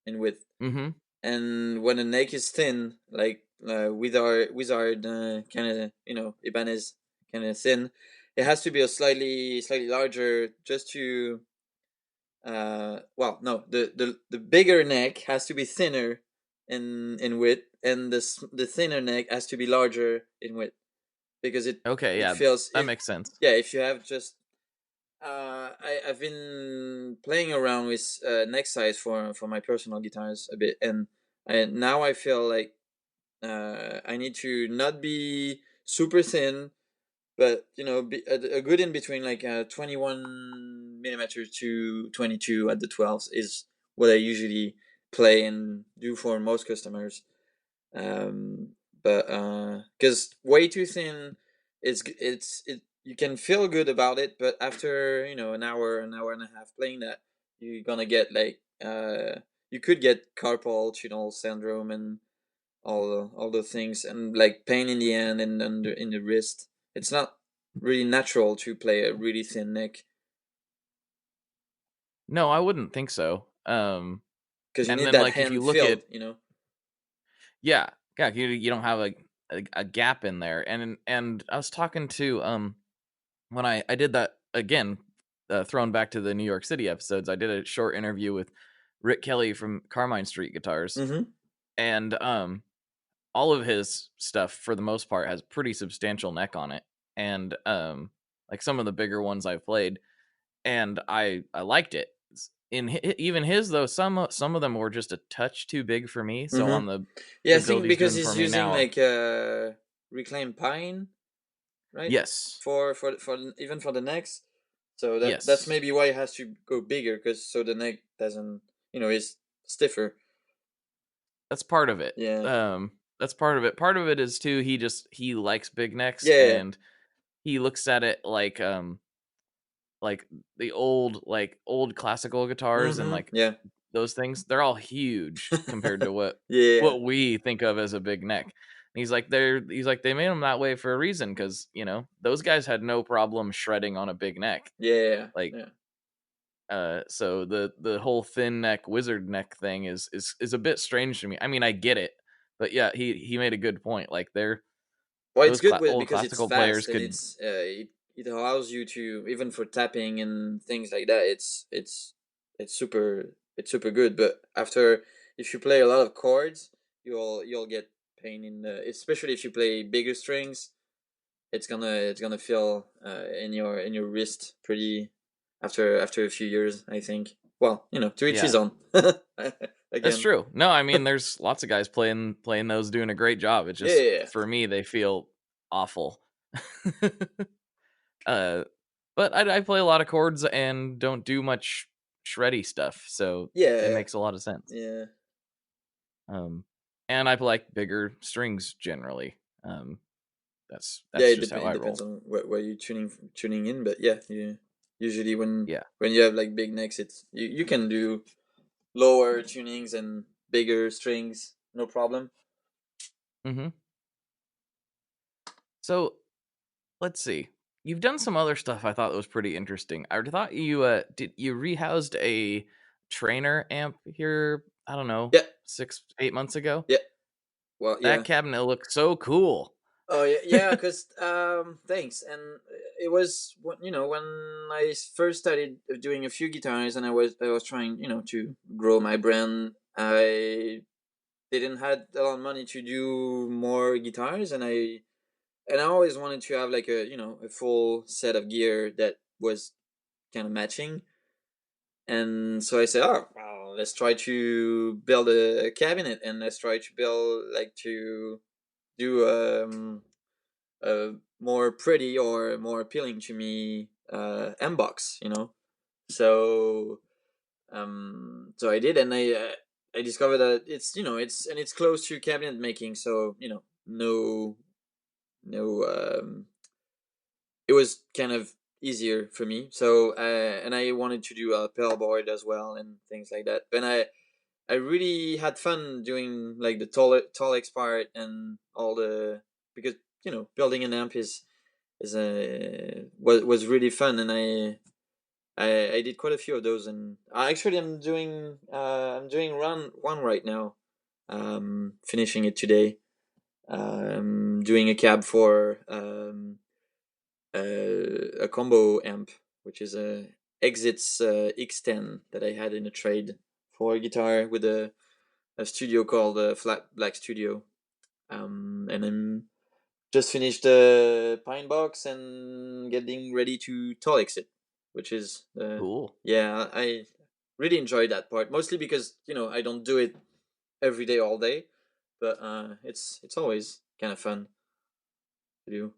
D: in width.
C: Mm-hmm.
D: And when a neck is thin, like wizard kind of Ibanez kind of thin, it has to be a slightly larger just to well, no, the bigger neck has to be thinner in width, and the thinner neck has to be larger in width because
C: Okay,
D: it
C: yeah,
D: feels
C: that
D: if
C: makes sense.
D: yeah, if you have just I've been playing around with neck size for my personal guitars a bit, and now I feel like I need to not be super thin, but be a good in between, like 21 millimeters to 22 at the 12s is what I usually play and do for most customers. um but because way too thin, you can feel good about it, but after an hour and a half playing that, you're gonna get like you could get carpal tunnel syndrome and all the things, and like pain in the hand and under in the wrist. It's not really natural to play a really thin neck
C: No, I wouldn't think so.
D: because you
C: And
D: need
C: then
D: that
C: like if you
D: hand
C: look
D: filled,
C: at. Yeah, yeah, you don't have a gap in there. And I was talking to when I did that again, thrown back to the New York City episodes. I did a short interview with Rick Kelly from Carmine Street Guitars,
D: Mm-hmm.
C: and all of his stuff for the most part has pretty substantial neck on it, and like some of the bigger ones I've played, and I liked it. Even his though, some of them were just a touch too big for me. So
D: Mm-hmm.
C: on
D: Yeah,
C: the
D: I
C: build
D: think
C: he's
D: because
C: doing for
D: he's
C: me
D: using
C: now,
D: like reclaimed pine, right?
C: yes,
D: For even for the necks. So that's
C: yes,
D: maybe why it has to go bigger, because so the neck doesn't, is stiffer.
C: that's part of it.
D: Yeah.
C: That's part of it. Part of it is too. He likes big necks,
D: Yeah.
C: and he looks at it like the old classical guitars and
D: Mm-hmm.
C: like
D: Yeah.
C: those things. They're all huge compared to
D: Yeah.
C: what we think of as a big neck. And he's like they made them that way for a reason because those guys had no problem shredding on a big neck.
D: Yeah.
C: Like
D: Yeah.
C: so the whole thin neck wizard neck thing is a bit strange to me. I mean, I get it, but yeah, he made a good point. Like
D: Well, it's
C: those
D: good with
C: old
D: because it's
C: classical players
D: fast, and
C: could.
D: it allows you to, even for tapping and things like that. It's super good. But after, if you play a lot of chords, you'll get pain in the, especially if you play bigger strings. It's gonna feel in your wrist pretty after a few years, I think. Well, to each his
C: Yeah,
D: own.
C: that's
D: Again.
C: true. No, I mean, there's lots of guys playing those, doing a great job. It's
D: Yeah,
C: just
D: yeah,
C: for me, they feel awful. uh, but I play a lot of chords and don't do much shreddy stuff, so it
D: yeah,
C: makes a lot of sense.
D: yeah.
C: Um, and I like bigger strings generally.
D: Yeah,
C: That's just how
D: it
C: I
D: depends
C: roll.
D: on where you tuning in, but yeah, usually
C: Yeah.
D: when you have like big necks, you can do lower tunings and bigger strings, no problem.
C: Mm-hmm. So let's see. You've done some other stuff I thought was pretty interesting. I thought you rehoused a trainer amp here, I don't know,
D: Yeah,
C: 6-8 months ago.
D: yeah. Well,
C: That
D: yeah.
C: cabinet looked so cool.
D: Oh yeah, yeah. Cause thanks. And it was when I first started doing a few guitars, and I was trying to grow my brand. I didn't had a lot of money to do more guitars, and I always wanted to have like a full set of gear that was kind of matching. And so I said, oh well, let's try to build a cabinet, and let's try to build like to do a more pretty or more appealing to me M box, So I did, and I discovered that it's close to cabinet making, so no it was kind of easier for me. So and I wanted to do a pedal board as well and things like that. And I really had fun doing like the Tolex part and all the, because building an amp is was really fun, and I did quite a few of those, and actually I'm doing run one right now, finishing it today. Doing a cab for a combo amp, which is a Exits X10 that I had in a trade for a guitar with a studio called Flat Black Studio. And I'm just finished the Pine Box and getting ready to Tolex it, which is
C: Cool.
D: yeah, I really enjoy that part, mostly because I don't do it every day all day, but it's always kind of fun to do.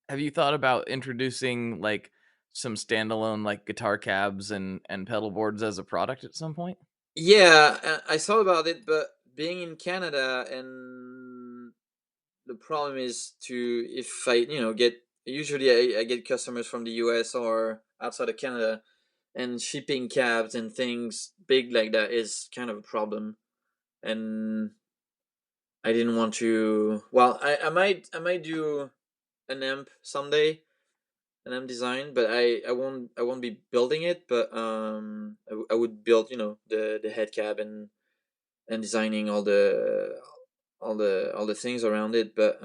C: Have you thought about introducing like some standalone like guitar cabs and pedal boards as a product at some point?
D: Yeah, I thought about it, but being in Canada, and the problem is to, if I get, usually I get customers from the US or outside of Canada, and shipping cabs and things big like that is kind of a problem. And I didn't want to. Well, I might do an amp someday, an amp design, but I won't be building it. But I would build the head cab and designing all the things around it. But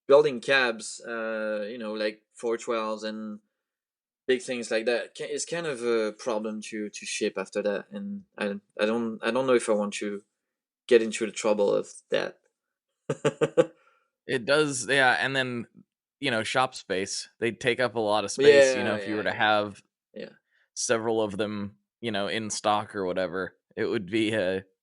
D: building cabs, like 412s and big things like that, is kind of a problem to ship after that. And I don't know if I want to get into the trouble of that.
C: It does, yeah, and then shop space. They take up a lot of space,
D: Yeah,
C: if you were
D: yeah,
C: to
D: yeah,
C: have
D: yeah.
C: several of them, in stock or whatever. It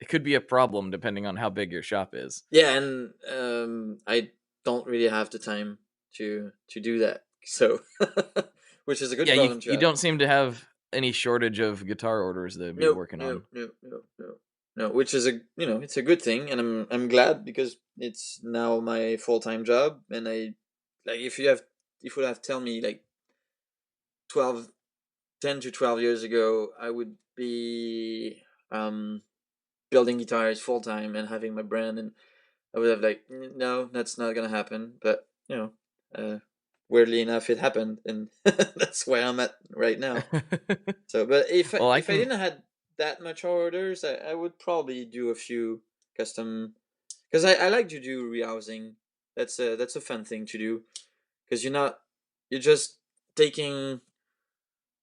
C: could be a problem depending on how big your shop is.
D: Yeah, and I don't really have the time to do that. So, which is a good
C: Yeah, you
D: problem to
C: you
D: have.
C: don't seem to have any shortage of guitar orders to be
D: No,
C: working
D: no,
C: on.
D: no, no, no, no. Which is it's a good thing, and I'm glad, because it's now my full-time job. And I, like, if you would have tell me like 12, 10 to 12 years ago, I would be building guitars full time and having my brand, and I would have like, no, that's not gonna happen. But weirdly enough, it happened, and that's where I'm at right now. So, but if I,
C: Well, I
D: if I
C: can.
D: didn't had that much orders, I would probably do a few custom, because I like to do rehousing. That's a fun thing to do, because you're just taking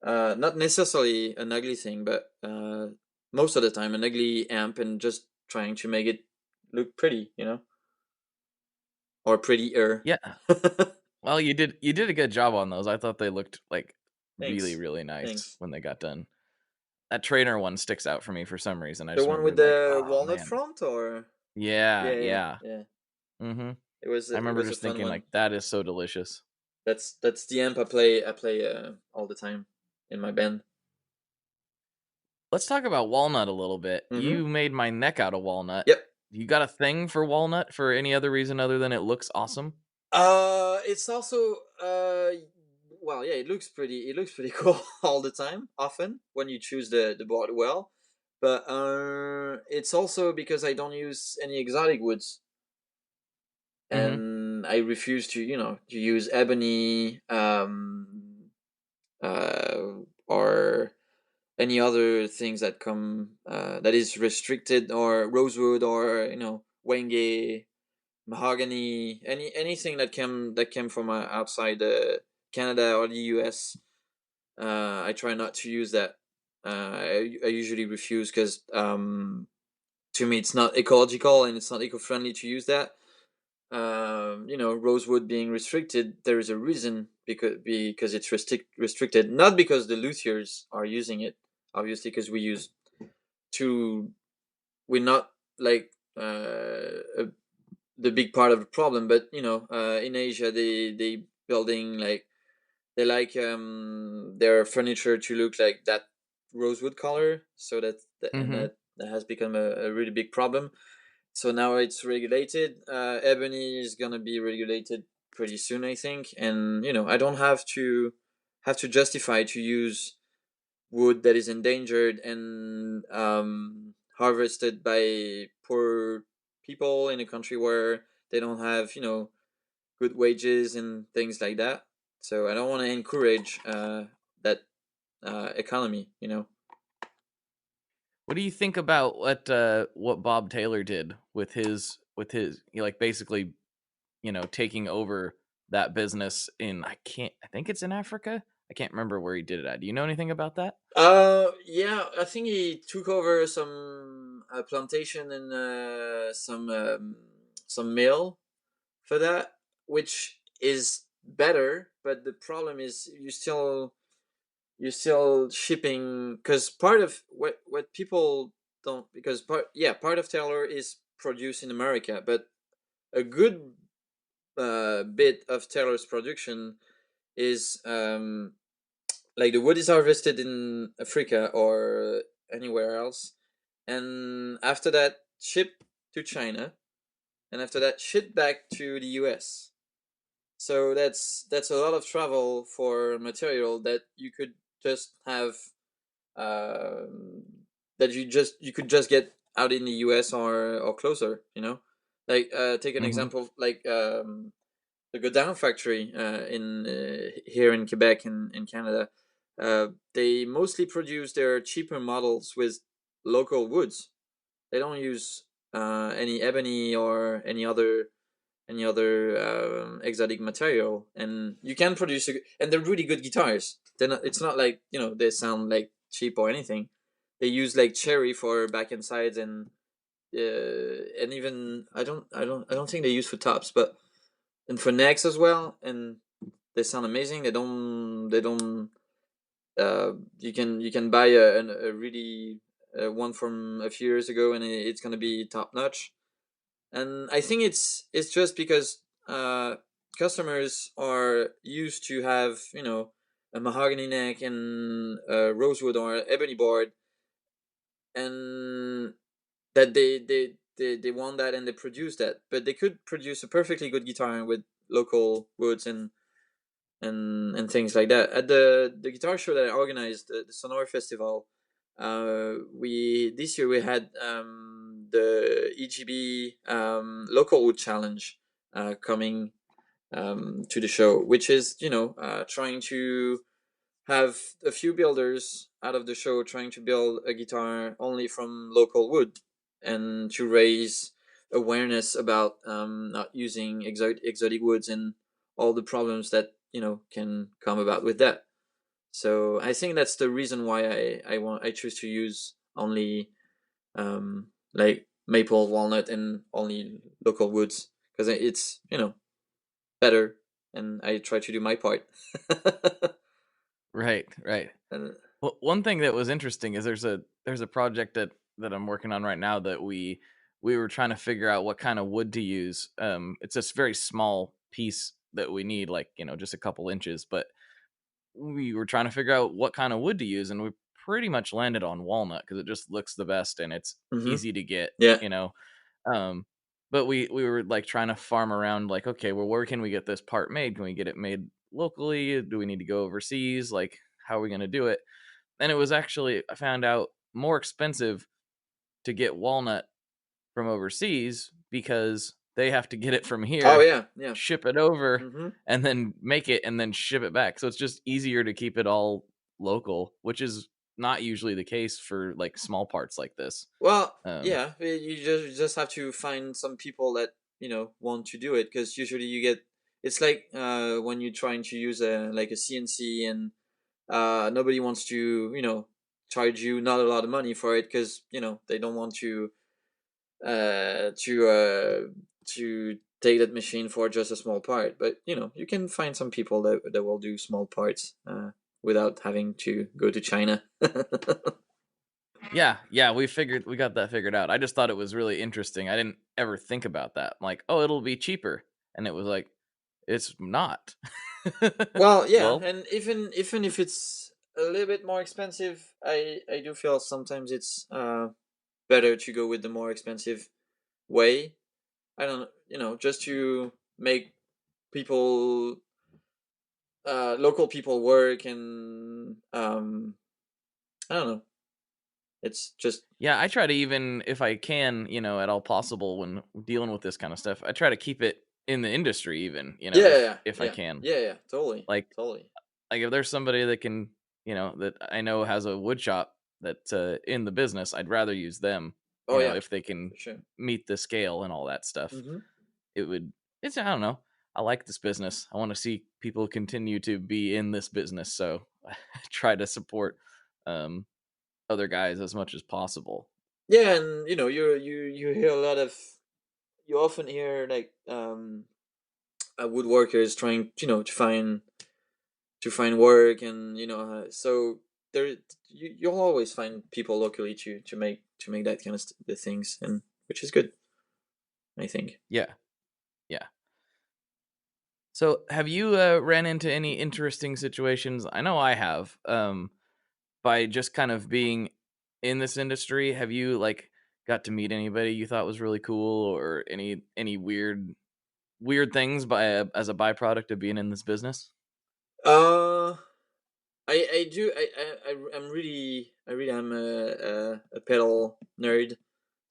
D: not necessarily an ugly thing, but most of the time an ugly amp, and just trying to make it look pretty, or prettier.
C: Yeah. Well, you did a good job on those. I thought they looked like really
D: Thanks,
C: really nice
D: thanks.
C: when they got done. That trainer one sticks out for me for some reason. I
D: The
C: just
D: one
C: remember
D: with
C: being like,
D: the
C: oh
D: walnut
C: man,
D: front, or
C: yeah,
D: yeah, yeah,
C: yeah.
D: yeah.
C: Mm-hmm. I
D: It
C: remember
D: was a
C: just
D: fun
C: thinking
D: one.
C: like that is so delicious.
D: That's the amp I play all the time in my band.
C: Let's talk about walnut a little bit.
D: Mm-hmm.
C: You made my neck out of walnut.
D: Yep.
C: You got a thing for walnut for any other reason other than it looks awesome?
D: It's also well, yeah, it looks pretty. It looks pretty cool all the time. Often when you choose the board well, but it's also because I don't use any exotic woods,
C: Mm-hmm.
D: and I refuse to to use ebony or any other things that come that is restricted, or rosewood, or wenge, mahogany, anything that came from outside Canada or the US. I try not to use that. I usually refuse because to me it's not ecological and it's not eco-friendly to use that. Rosewood being restricted, there is a reason, because it's restricted, not because the luthiers are using it, obviously, because to we're not like the big part of the problem, but in Asia they building like they like their furniture to look like that rosewood color, so and
C: Mm-hmm.
D: that has become a really big problem. So now it's regulated. Ebony is gonna be regulated pretty soon, I think, and I don't have to justify to use wood that is endangered and harvested by poor people in a country where they don't have good wages and things like that. So I don't want to encourage that economy.
C: What do you think about what Bob Taylor did with his like basically taking over that business in I think it's in Africa. I can't remember where he did it at. Do you know anything about that?
D: Yeah, I think he took over some plantation and some mill for that, which is better. But the problem is you're still shipping, because part of what people don't, because part of Taylor is produced in America, but a good bit of Taylor's production is like the wood is harvested in Africa or anywhere else, and after that shipped to China, and after that shipped back to the US. So that's a lot of travel for material that you could just have, um, that you could just get out in the US or closer. Like take an
C: Mm-hmm.
D: example, like the Godin factory in here in Quebec in Canada. They mostly produce their cheaper models with local woods. They don't use any ebony or any other exotic material, and you can produce and they're really good guitars. It's not like they sound like cheap or anything. They use like cherry for back and sides, and even I don't think they use for tops, but and for necks as well, and they sound amazing. They don't you can buy a really one from a few years ago, and it's gonna be top notch. And I think it's just because uh, customers are used to have a mahogany neck and a rosewood or ebony board, and that they want that, and they produce that. But they could produce a perfectly good guitar with local woods and things like that. At the guitar show that I organized, the Sonora Festival, we this year we had the EGB local wood challenge coming to the show, which is trying to have a few builders out of the show trying to build a guitar only from local wood, and to raise awareness about not using exotic woods and all the problems that can come about with that. So I think that's the reason why I choose to use only like maple, walnut, and only local woods, because it's better, and I try to do my part.
C: Right, right.
D: And,
C: Well, one thing that was interesting is there's a project that I'm working on right now that we were trying to figure out what kind of wood to use. It's this very small piece that we need, like just a couple inches, but we were trying to figure out what kind of wood to use, and we pretty much landed on walnut because it just looks the best and it's
D: mm-hmm.
C: easy to get.
D: Yeah.
C: Um, but we were like trying to farm around, like, okay, well, where can we get this part made? Can we get it made locally? Do we need to go overseas? Like, how are we going to do it? And it was actually, I found out, more expensive to get walnut from overseas because they have to get it from
D: Oh
C: here,
D: yeah.
C: ship it over,
D: Mm-hmm.
C: and then make it and then ship it back. So it's just easier to keep it all local, which is not usually the case for like small parts like this.
D: Well,
C: Um,
D: yeah, you just have to find some people that want to do it, because usually you get, it's like when you're trying to use a like a CNC, and nobody wants to charge you not a lot of money for it, because they don't want uh to uh to take that machine for just a small part. But you can find some people that will do small parts without having to go to China.
C: yeah, we got that figured out. I just thought it was really interesting. I didn't ever think about that. I'm like, oh, it'll be cheaper, and it was like, it's not.
D: Well, yeah,
C: Well,
D: and even if it's a little bit more expensive, I do feel sometimes it's better to go with the more expensive way. I don't, just to make people, local people work, and I don't know. It's just
C: yeah, I try to, even if I can, at all possible when dealing with this kind of stuff, I try to keep it in the industry, even,
D: yeah,
C: if I
D: yeah,
C: can.
D: yeah, yeah, totally,
C: Like
D: totally.
C: like if there's somebody that can, that I know has a wood shop that's in the business, I'd rather use them.
D: Oh yeah,
C: If they can
D: for sure.
C: meet the scale and all that stuff.
D: Mm-hmm.
C: It would. It's, I don't know. I like this business. I want to see people continue to be in this business, so I try to support um, other guys as much as possible.
D: Yeah, and you hear a lot of, you often hear like woodworkers trying to find work, and so there you'll always find people locally to make that kind of the things, and which is good, I think.
C: Yeah, yeah. So, have you ran into any interesting situations? I know I have. By just kind of being in this industry, have you like got to meet anybody you thought was really cool, or any weird things as a byproduct of being in this business?
D: uh I do, I really am a pedal nerd,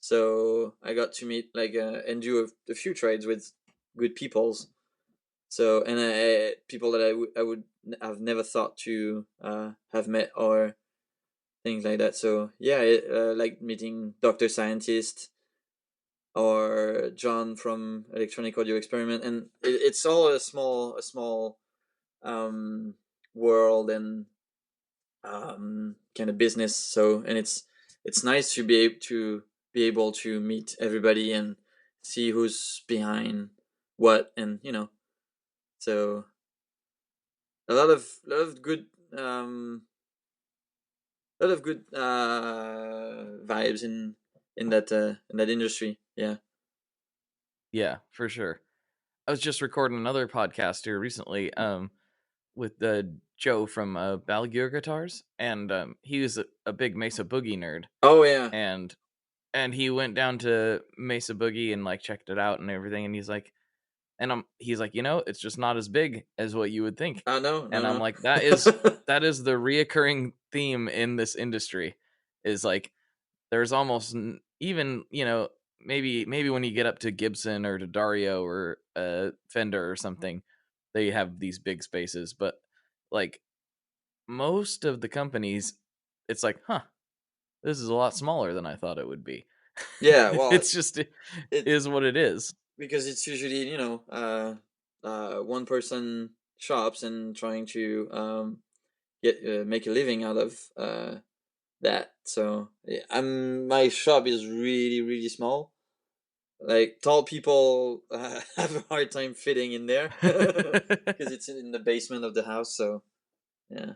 D: so I got to meet like and do a few trades with good peoples. So, and people that I would have never thought to have met, or things like that. So yeah, like meeting Doctor Scientist or John from Electronic Audio Experiment, and it's all a small um, world, and kind of business. So, and it's nice to be able to meet everybody and see who's behind what, and so a lot of good um vibes in that industry. Yeah.
C: Yeah, for sure. I was just recording another podcast here recently, with Joe from Balgear Guitars, and he was a big Mesa Boogie nerd,
D: Oh yeah.
C: and he went down to Mesa Boogie and like checked it out and everything, and he's like, it's just not as big as what you would think,
D: No,
C: and I'm
D: no,
C: like, that
D: no.
C: is the reoccurring theme in this industry, is like there's almost even maybe when you get up to Gibson or to Dario or Fender or something, they have these big spaces, but like most of the companies, it's like, huh, this is a lot smaller than I thought it would be.
D: Yeah, well,
C: It's just, it
D: it
C: is what it is.
D: because it's usually one person shops, and trying to get make a living out of that. So yeah, my shop is really really small. Like tall people have a hard time fitting in there because it's in the basement of the house. So yeah,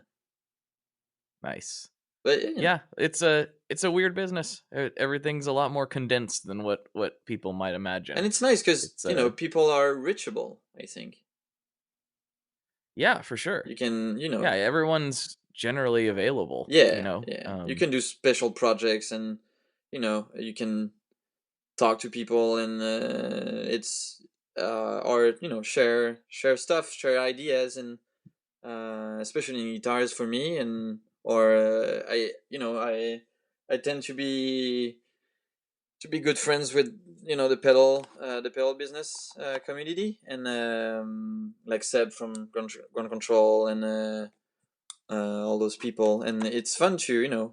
C: Nice.
D: but
C: Yeah, it's a weird business. Everything's a lot more condensed than what people might imagine.
D: and it's nice because
C: It's
D: people are reachable, I think.
C: yeah, for sure.
D: You can
C: Yeah, everyone's generally available,
D: yeah, yeah, you
C: Um,
D: can do special projects, and you can talk to people, and it's or share stuff, share ideas, and especially in guitars for me, and or I tend to be to be good friends with the pedal business community, and like Seb from Ground Control, and all those people, and it's fun to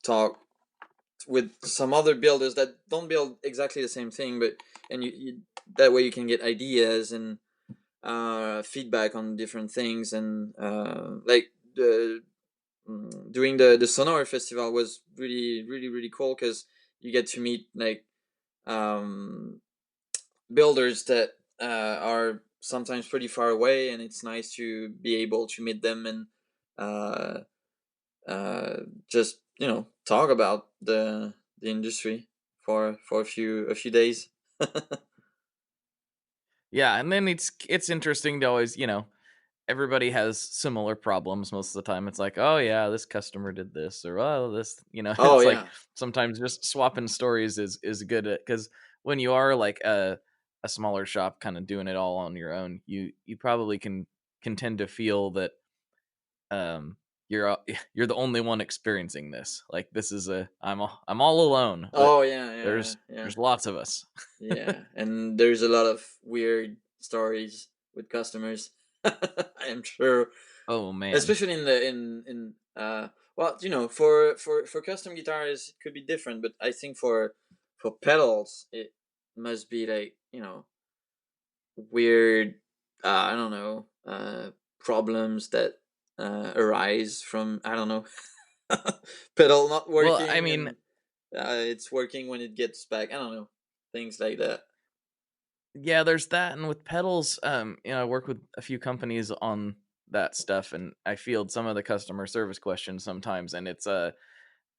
D: talk with some other builders that don't build exactly the same thing, but and you that way you can get ideas and feedback on different things, and like doing the Sonora festival was really really really cool, because you get to meet like builders that are sometimes pretty far away, and it's nice to be able to meet them and uh, just talk about the industry for a few days.
C: Yeah, and then it's interesting to always, everybody has similar problems most of the time. It's like, oh yeah, this customer did this, or oh this,
D: Oh
C: it's like
D: yeah.
C: sometimes just swapping stories is good, because when you are like a smaller shop kind of doing it all on your own, you probably can tend to feel that um you're you're the only one experiencing this. Like this is I'm all alone, but
D: Oh yeah, yeah, yeah,
C: there's lots of us.
D: yeah. And there's a lot of weird stories with customers. I am sure,
C: Oh man.
D: especially in well, for custom guitars it could be different, but I think for pedals it must be like weird, I don't know, problems that arise from, I don't know, pedal not
C: Well, I
D: working,
C: mean,
D: and it's working when it gets back, I don't know, things like that.
C: yeah, there's that, and with pedals, I work with a few companies on that stuff, and I field some of the customer service questions sometimes, and it's I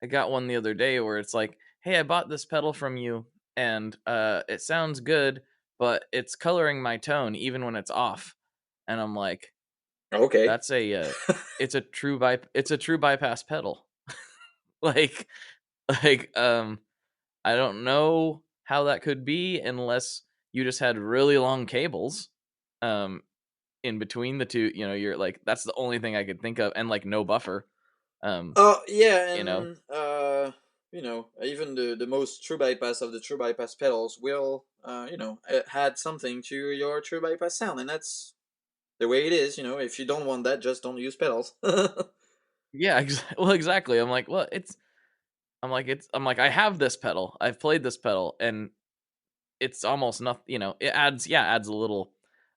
C: got one the other day where it's like, "Hey, I bought this pedal from you, and it sounds good, but it's coloring my tone even when it's off," and I'm like,
D: Okay.
C: "That's it's a true bypass pedal." like I don't know how that could be unless you just had really long cables um in between the two, you're like, that's the only thing I could think of, and like no buffer. Um
D: Oh yeah,
C: you know
D: and even the most true bypass of the true bypass pedals will add something to your true bypass sound, and that's the way it is. If you don't want that, just don't use pedals.
C: yeah, well exactly. I'm like, well, I'm like, I have this pedal. I've played this pedal and it's almost nothing, it adds a little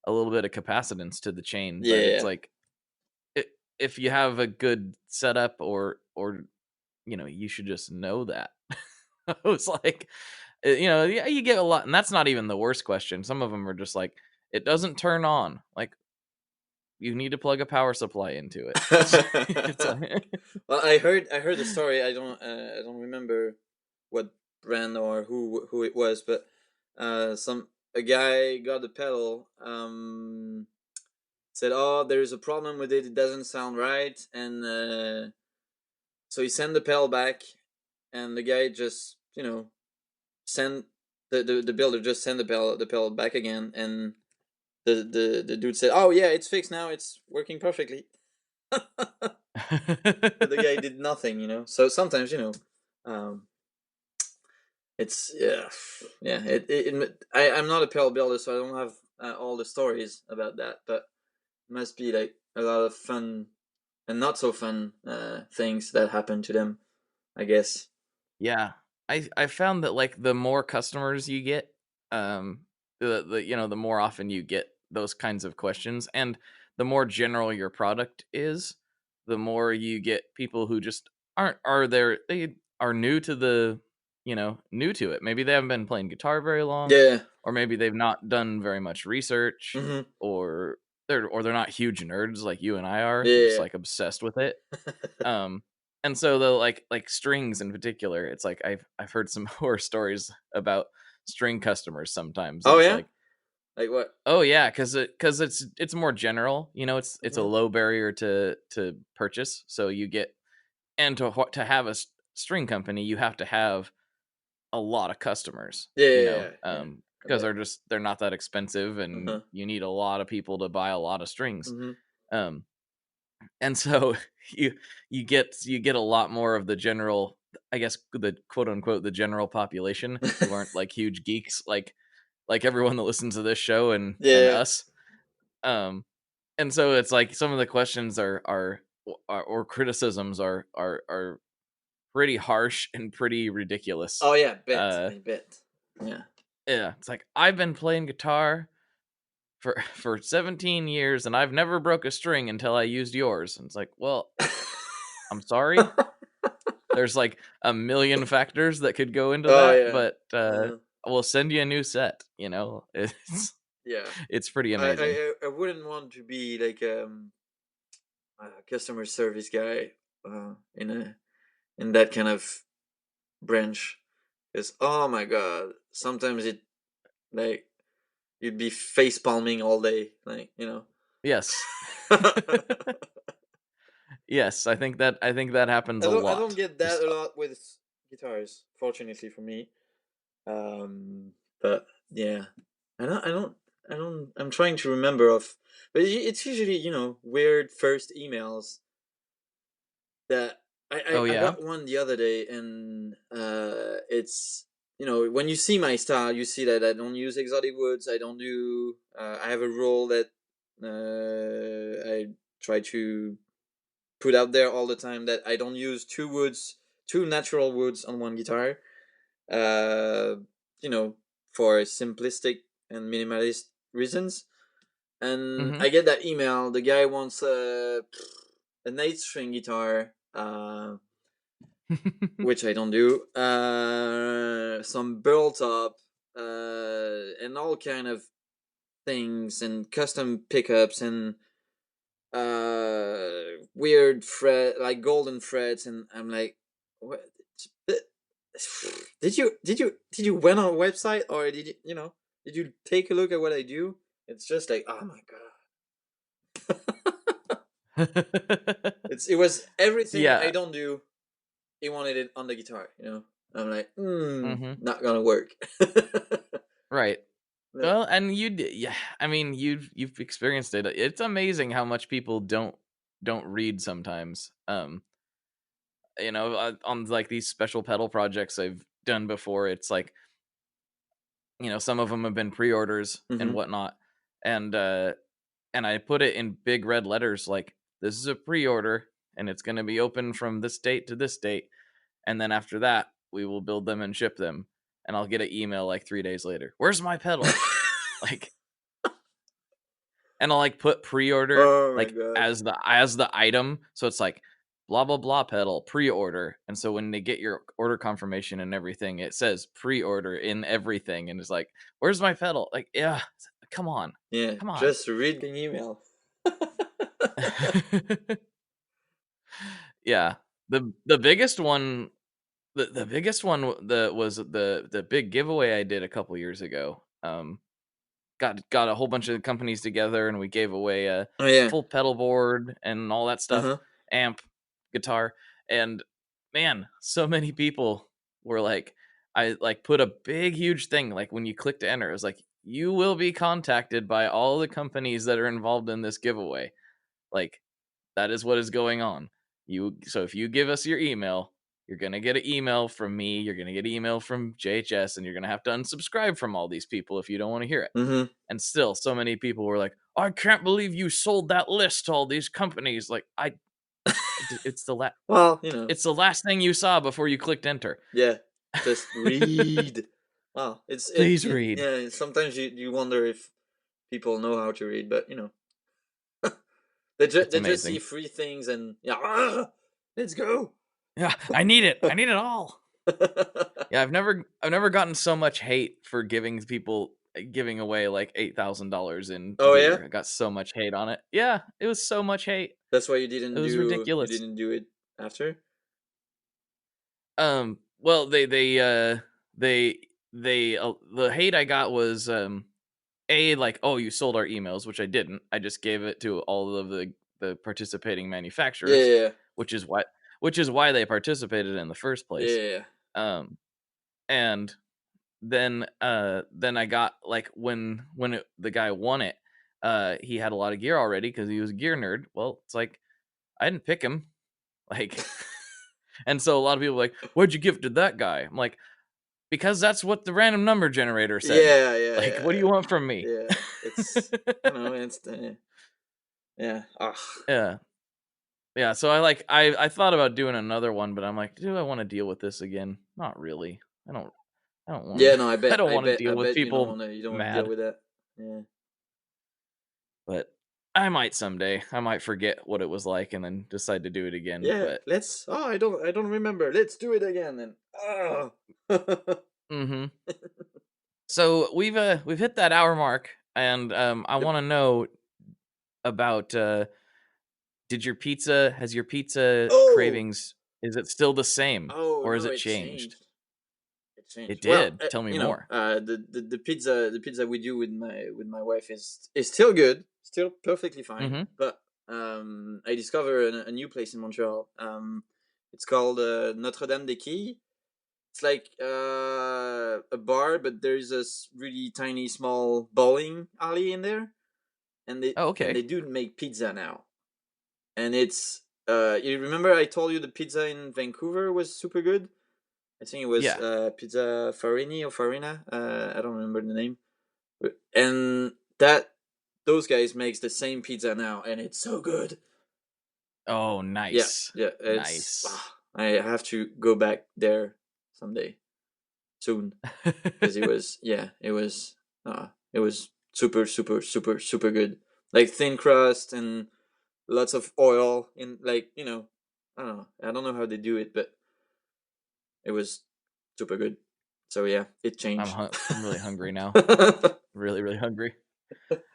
C: bit of capacitance to the chain, but it's
D: Yeah.
C: like if you have a good setup, or you should just know that. I was like, yeah, you get a lot, and that's not even the worst question. Some of them are just like, it doesn't turn on. Like, you need to plug a power supply into it. It's like,
D: Well, I heard the story. I don't remember what brand or who it was, but some a guy got the pedal, said, "Oh, there's a problem with it. It doesn't sound right," and so he sent the pedal back, and the guy just sent the builder just sent the pedal back again, and the dude said, "Oh yeah, it's fixed now. It's working perfectly." But the guy did nothing. So sometimes, um, it's yeah. I'm not a pedal builder, so I don't have all the stories about that, but it must be like a lot of fun and not so fun things that happen to them, I guess.
C: yeah, I found that like the more customers you get, the more often you get those kinds of questions, and the more general your product is, the more you get people who just they are new to new to it. Maybe they haven't been playing guitar very long,
D: Yeah.
C: or maybe they've not done very much research,
D: Mm-hmm.
C: or they're not huge nerds like you and I are, just
D: Yeah.
C: like obsessed with it. Um, and so the like strings in particular, it's like I've heard some horror stories about string customers sometimes.
D: Oh
C: It's
D: yeah.
C: like,
D: Like what?
C: oh yeah, because it's more general. It's a
D: Mm-hmm.
C: low barrier to purchase. So you get, and to have a string company, you have to have a lot of customers.
D: Yeah. Yeah. Yeah. Yeah. I
C: Because
D: bet.
C: they're not that expensive, and
D: Uh-huh.
C: you need a lot of people to buy a lot of strings.
D: Mm-hmm.
C: Um, and so you get a lot more of the general I guess the quote unquote the general population who aren't like huge geeks like everyone that listens to this show and us. And so it's like some of the questions are or criticisms are pretty harsh and pretty ridiculous.
D: Oh yeah, I bet. Yeah.
C: Yeah, it's like, I've been playing guitar for 17 years and I've never broke a string until I used yours. And it's like, well, I'm sorry. There's like a million factors that could go into
D: Oh
C: that,
D: yeah.
C: but we'll send you a new set, you know.
D: Yeah.
C: It's pretty amazing.
D: I wouldn't want to be like a customer service guy in that kind of branch, because oh my god, sometimes it like you'd be face palming all day, like
C: Yes. Yes, I think that happens a lot.
D: I don't get that a lot with guitars, fortunately for me. But yeah, I'm trying to remember of, but it's usually weird first emails that I got one the other day, and it's when you see my style, you see that I don't use exotic woods. I don't do. I have a rule that I try to put out there all the time, that I don't use two natural woods on one guitar. Uh, for simplistic and minimalist reasons. And I get that email. The guy wants an 8-string guitar, which I don't do. Some burl top, and all kind of things, and custom pickups, and weird fret, like golden frets, and I'm like, what? Did you went on a website, or did you take a look at what I do? It's just like, oh my god. It was everything I don't do. He wanted it on the guitar, I'm like, not gonna work.
C: Right. Well, and I mean, you've experienced it. It's amazing how much people don't read sometimes. On like these special pedal projects I've done before, it's like, some of them have been pre-orders and whatnot, and I put it in big red letters like, this is a pre-order and it's going to be open from this date to this date, and then after that we will build them and ship them. And I'll get an email like 3 days later, where's my pedal? Like, and I'll like put pre-order like as the item, so it's like blah blah blah pedal pre-order, and so when they get your order confirmation and everything, it says pre-order in everything, and it's like, where's my pedal? Like, yeah, come on, come on,
D: just read the email.
C: Yeah, the biggest one, the biggest one was the big giveaway I did a couple years ago. Got a whole bunch of companies together, and we gave away a full pedal board and all that stuff, amp, guitar, and man, so many people were like, I like put a big huge thing, like when you click to enter, it was like, you will be contacted by all the companies that are involved in this giveaway. Like, that is what is going on. So if you give us your email, you're going to get an email from me, you're going to get an email from JHS, and you're going to have to unsubscribe from all these people if you don't want to hear it. And still, so many people were like, I can't believe you sold that list to all these companies. Like, it's the
D: well,
C: it's the last thing you saw before you clicked enter.
D: Yeah, just read. Wow,
C: Please read.
D: Yeah, sometimes you wonder if people know how to read, but they just see free things and let's go.
C: Yeah, I need it. I need it all. Yeah, I've never gotten so much hate for giving away like $8,000 in gear. I got so much hate on it. Yeah, it was so much hate.
D: That's why you didn't.
C: It was ridiculous.
D: You didn't do it after.
C: Well, the hate I got was like, oh, you sold our emails, which I didn't. I just gave it to all of the participating manufacturers.
D: Yeah.
C: Which is why they participated in the first place.
D: Yeah.
C: And then I got like when the guy won it, he had a lot of gear already because he was a gear nerd. Well, it's like, I didn't pick him. Like, And so a lot of people are like, what'd you give to that guy? I'm like, because that's what the random number generator said.
D: Yeah.
C: Like, what do you want from me?
D: Yeah, it's yeah. Ugh.
C: Yeah. Yeah, so I thought about doing another one, but I'm like, do I want to deal with this again? Not really. I don't want
D: Yeah,
C: to
D: no, I
C: I
D: bet,
C: don't want to deal with
D: you don't
C: people
D: wanna deal
C: mad.
D: with that. Yeah.
C: But I might someday. I might forget what it was like and then decide to do it again.
D: Yeah,
C: But
D: let's. Oh, I don't remember. Let's do it again. And
C: mm-hmm. So we've hit that hour mark, and I want to know about has your pizza
D: oh,
C: cravings, is it still the same
D: oh
C: or has
D: no,
C: it
D: it
C: changed?
D: changed. It
C: It
D: changed. Well,
C: did. Tell me
D: you know,
C: more.
D: the pizza we do with my wife is still good, still perfectly fine.
C: Mm-hmm.
D: But I discovered a new place in Montreal. It's called Notre Dame des Quilles. It's like a bar, but there's a really tiny, small bowling alley in there,
C: Oh,
D: and
C: okay.
D: they do make pizza now. And it's you remember I told you the pizza in Vancouver was super good. I think it was
C: Yeah.
D: Pizza Farini or Farina. I don't remember the name. And that those guys makes the same pizza now, and it's so good.
C: Oh,
D: Yeah,
C: nice.
D: yeah. It's
C: Nice.
D: I have to go back there someday soon because it was super good. Like thin crust and lots of oil in, like, I don't know how they do it, but it was super good. So yeah, it changed.
C: I'm really hungry now. Really, really hungry.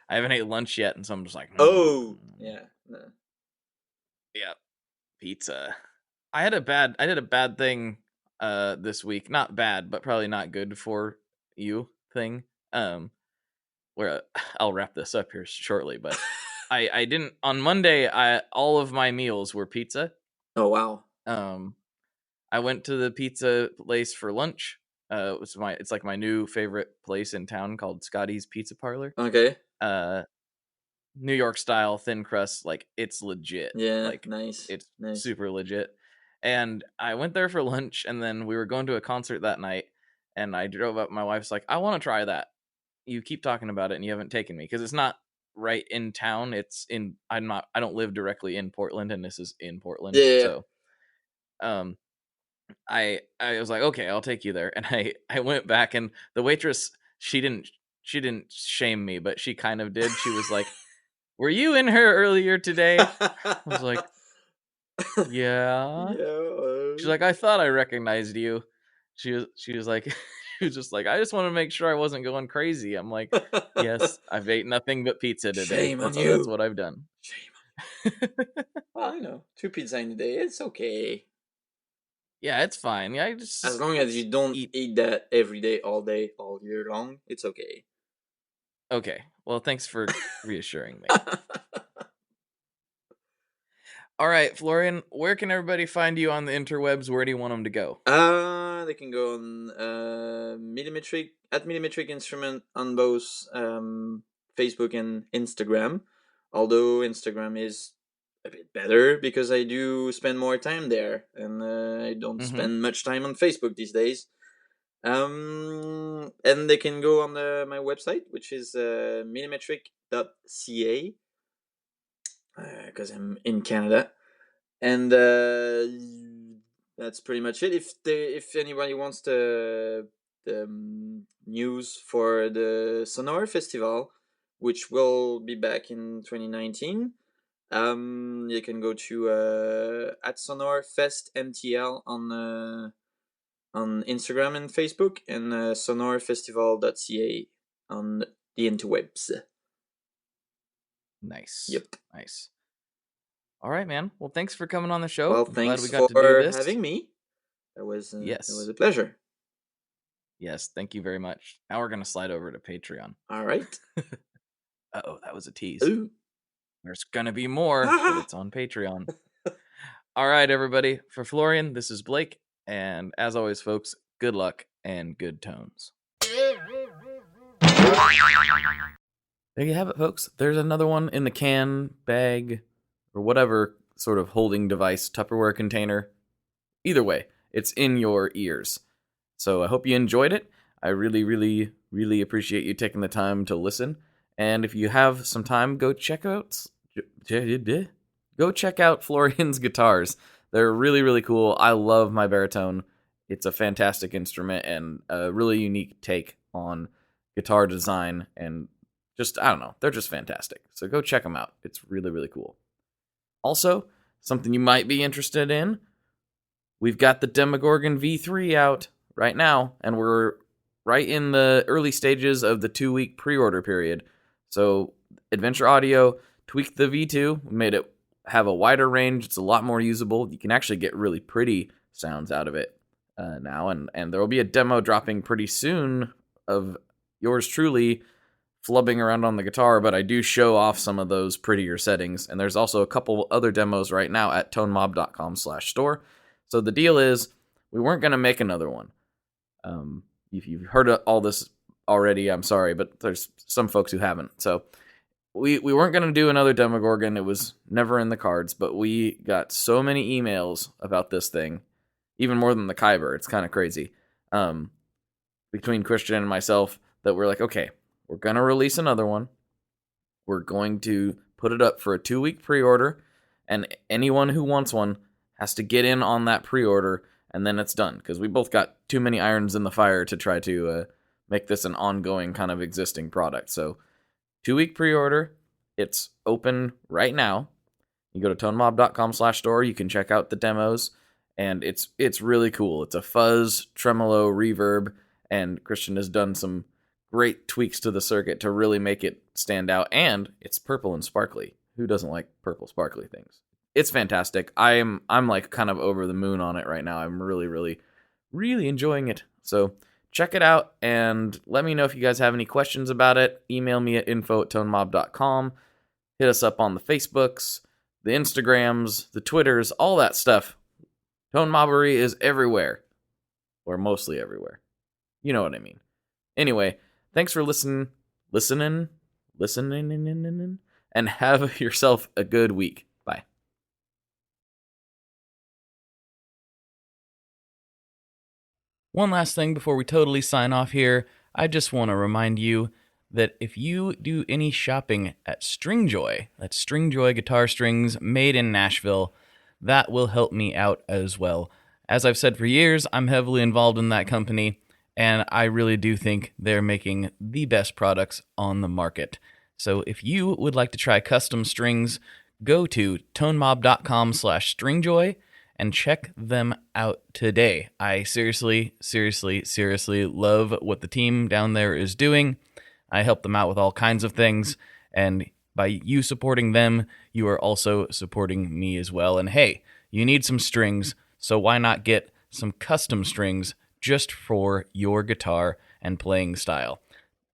C: I haven't ate lunch yet, and so I'm just like,
D: Oh yeah, no.
C: yeah, pizza. I did a bad thing this week. Not bad, but probably not good for you thing. Where I'll wrap this up here shortly, but I didn't on Monday. All of my meals were pizza.
D: Oh wow.
C: I went to the pizza place for lunch. It's like my new favorite place in town called Scotty's Pizza Parlor.
D: Okay.
C: Uh, New York style thin crust, like it's legit.
D: Yeah.
C: Like
D: Nice.
C: it's
D: Nice.
C: super legit. And I went there for lunch, and then we were going to a concert that night. And I drove up. My wife's like, "I want to try that. You keep talking about it, and you haven't taken me because it's not right in town. It's in. I'm not. I don't live directly in Portland, and this is in Portland.
D: Yeah.
C: So, um, I was like, okay, I'll take you there. And I went back, and the waitress, she didn't shame me, but she kind of did. She was like, "Were you in here earlier today?" I was like, "Yeah."
D: Yeah.
C: She's like, "I thought I recognized you." She was like she was just like, "I just want to make sure I wasn't going crazy." I'm like, "Yes, I've ate nothing but pizza today.
D: Shame on
C: That's
D: you.
C: what I've done."
D: Shame Well, two pizza in a day, it's okay.
C: Yeah, it's fine. Yeah, I
D: As
C: just
D: long as you don't
C: eat.
D: eat that every day, all year long, it's okay.
C: Okay. Well, thanks for reassuring me. All right, Florian, where can everybody find you on the interwebs? Where do you want them to go?
D: They can go on Millimetric Instrument on both Facebook and Instagram. Although Instagram is a bit better because I do spend more time there, and I don't
C: Mm-hmm.
D: spend much time on Facebook these days. And they can go on my website, which is Millimetric.ca, because I'm in Canada, and that's pretty much it. If anybody wants the news for the Sonor Festival, which will be back in 2019, you can go to at Sonor Fest MTL on Instagram and Facebook, and sonorfestival.ca on the interwebs.
C: Nice.
D: Yep.
C: Nice. All right, man. Well, thanks for coming on the show.
D: Well,
C: I'm glad we
D: thanks
C: got to do
D: for
C: this.
D: having me. It was
C: Yes.
D: a pleasure.
C: Yes, thank you very much. Now we're going to slide over to Patreon.
D: All right.
C: Uh-oh, that was a tease.
D: Ooh.
C: There's going to be more, but it's on Patreon. All right, everybody. For Florian, this is Blake. And as always, folks, good luck and good tones. There you have it, folks. There's another one in the can, bag, or whatever sort of holding device, Tupperware container. Either way, it's in your ears. So I hope you enjoyed it. I really, really, really appreciate you taking the time to listen. And if you have some time, go check out Florian's guitars. They're really, really cool. I love my baritone. It's a fantastic instrument and a really unique take on guitar design. And just, I don't know, they're just fantastic. So go check them out. It's really, really cool. Also, something you might be interested in, we've got the Demogorgon V3 out right now, and we're right in the early stages of the 2-week pre-order period. So Adventure Audio tweaked the V2, made it have a wider range. It's a lot more usable. You can actually get really pretty sounds out of it now, and there will be a demo dropping pretty soon of yours truly flubbing around on the guitar, but I do show off some of those prettier settings, and there's also a couple other demos right now at tonemob.com/store. So the deal is, we weren't going to make another one. If you've heard all this already, I'm sorry, but there's some folks who haven't. So we weren't going to do another Demogorgon. It was never in the cards, but we got so many emails about this thing, even more than the Kyber. It's kind of crazy. Between Christian and myself, that we're like, okay, we're going to release another one. We're going to put it up for a 2-week pre-order, and anyone who wants one has to get in on that pre-order, and then it's done, because we both got too many irons in the fire to try to make this an ongoing kind of existing product. So 2-week pre-order, it's open right now. You go to tonemob.com/store, you can check out the demos, and it's really cool. It's a fuzz, tremolo, reverb, and Christian has done some great tweaks to the circuit to really make it stand out, and it's purple and sparkly. Who doesn't like purple sparkly things? It's fantastic. I'm like kind of over the moon on it right now. I'm really, really, really enjoying it. So check it out and let me know if you guys have any questions about it. Email me at info@tonemob.com. Hit us up on the Facebooks, the Instagrams, the Twitters, all that stuff. Tone Mobbery is everywhere. Or mostly everywhere. You know what I mean. Anyway, thanks for listening, and have yourself a good week. Bye. One last thing before we totally sign off here. I just want to remind you that if you do any shopping at Stringjoy, that's Stringjoy guitar strings made in Nashville, that will help me out as well. As I've said for years, I'm heavily involved in that company, and I really do think they're making the best products on the market. So if you would like to try custom strings, go to tonemob.com/stringjoy and check them out today. I seriously love what the team down there is doing. I help them out with all kinds of things, and by you supporting them, you are also supporting me as well. And hey, you need some strings, so why not get some custom strings just for your guitar and playing style?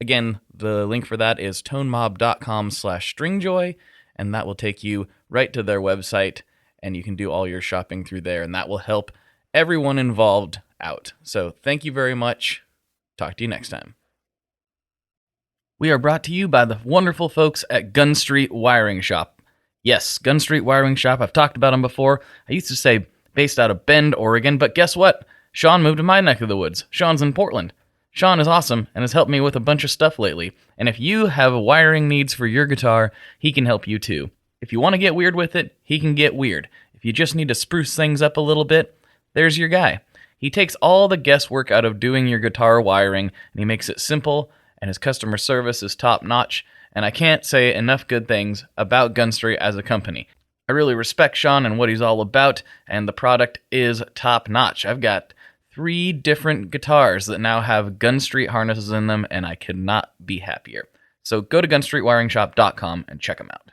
C: Again, the link for that is tonemob.com/stringjoy, and that will take you right to their website, and you can do all your shopping through there, and that will help everyone involved out. So thank you very much. Talk to you next time. We are brought to you by the wonderful folks at Gun Street Wiring Shop. Yes, Gun Street Wiring Shop. I've talked about them before. I used to say based out of Bend, Oregon, but guess what? Sean moved to my neck of the woods. Sean's in Portland. Sean is awesome and has helped me with a bunch of stuff lately. And if you have wiring needs for your guitar, he can help you too. If you want to get weird with it, he can get weird. If you just need to spruce things up a little bit, there's your guy. He takes all the guesswork out of doing your guitar wiring, and he makes it simple, and his customer service is top-notch, and I can't say enough good things about Gun Street as a company. I really respect Sean and what he's all about, and the product is top-notch. I've got 3 different guitars that now have Gun Street harnesses in them, and I could not be happier. So go to gunstreetwiringshop.com and check them out.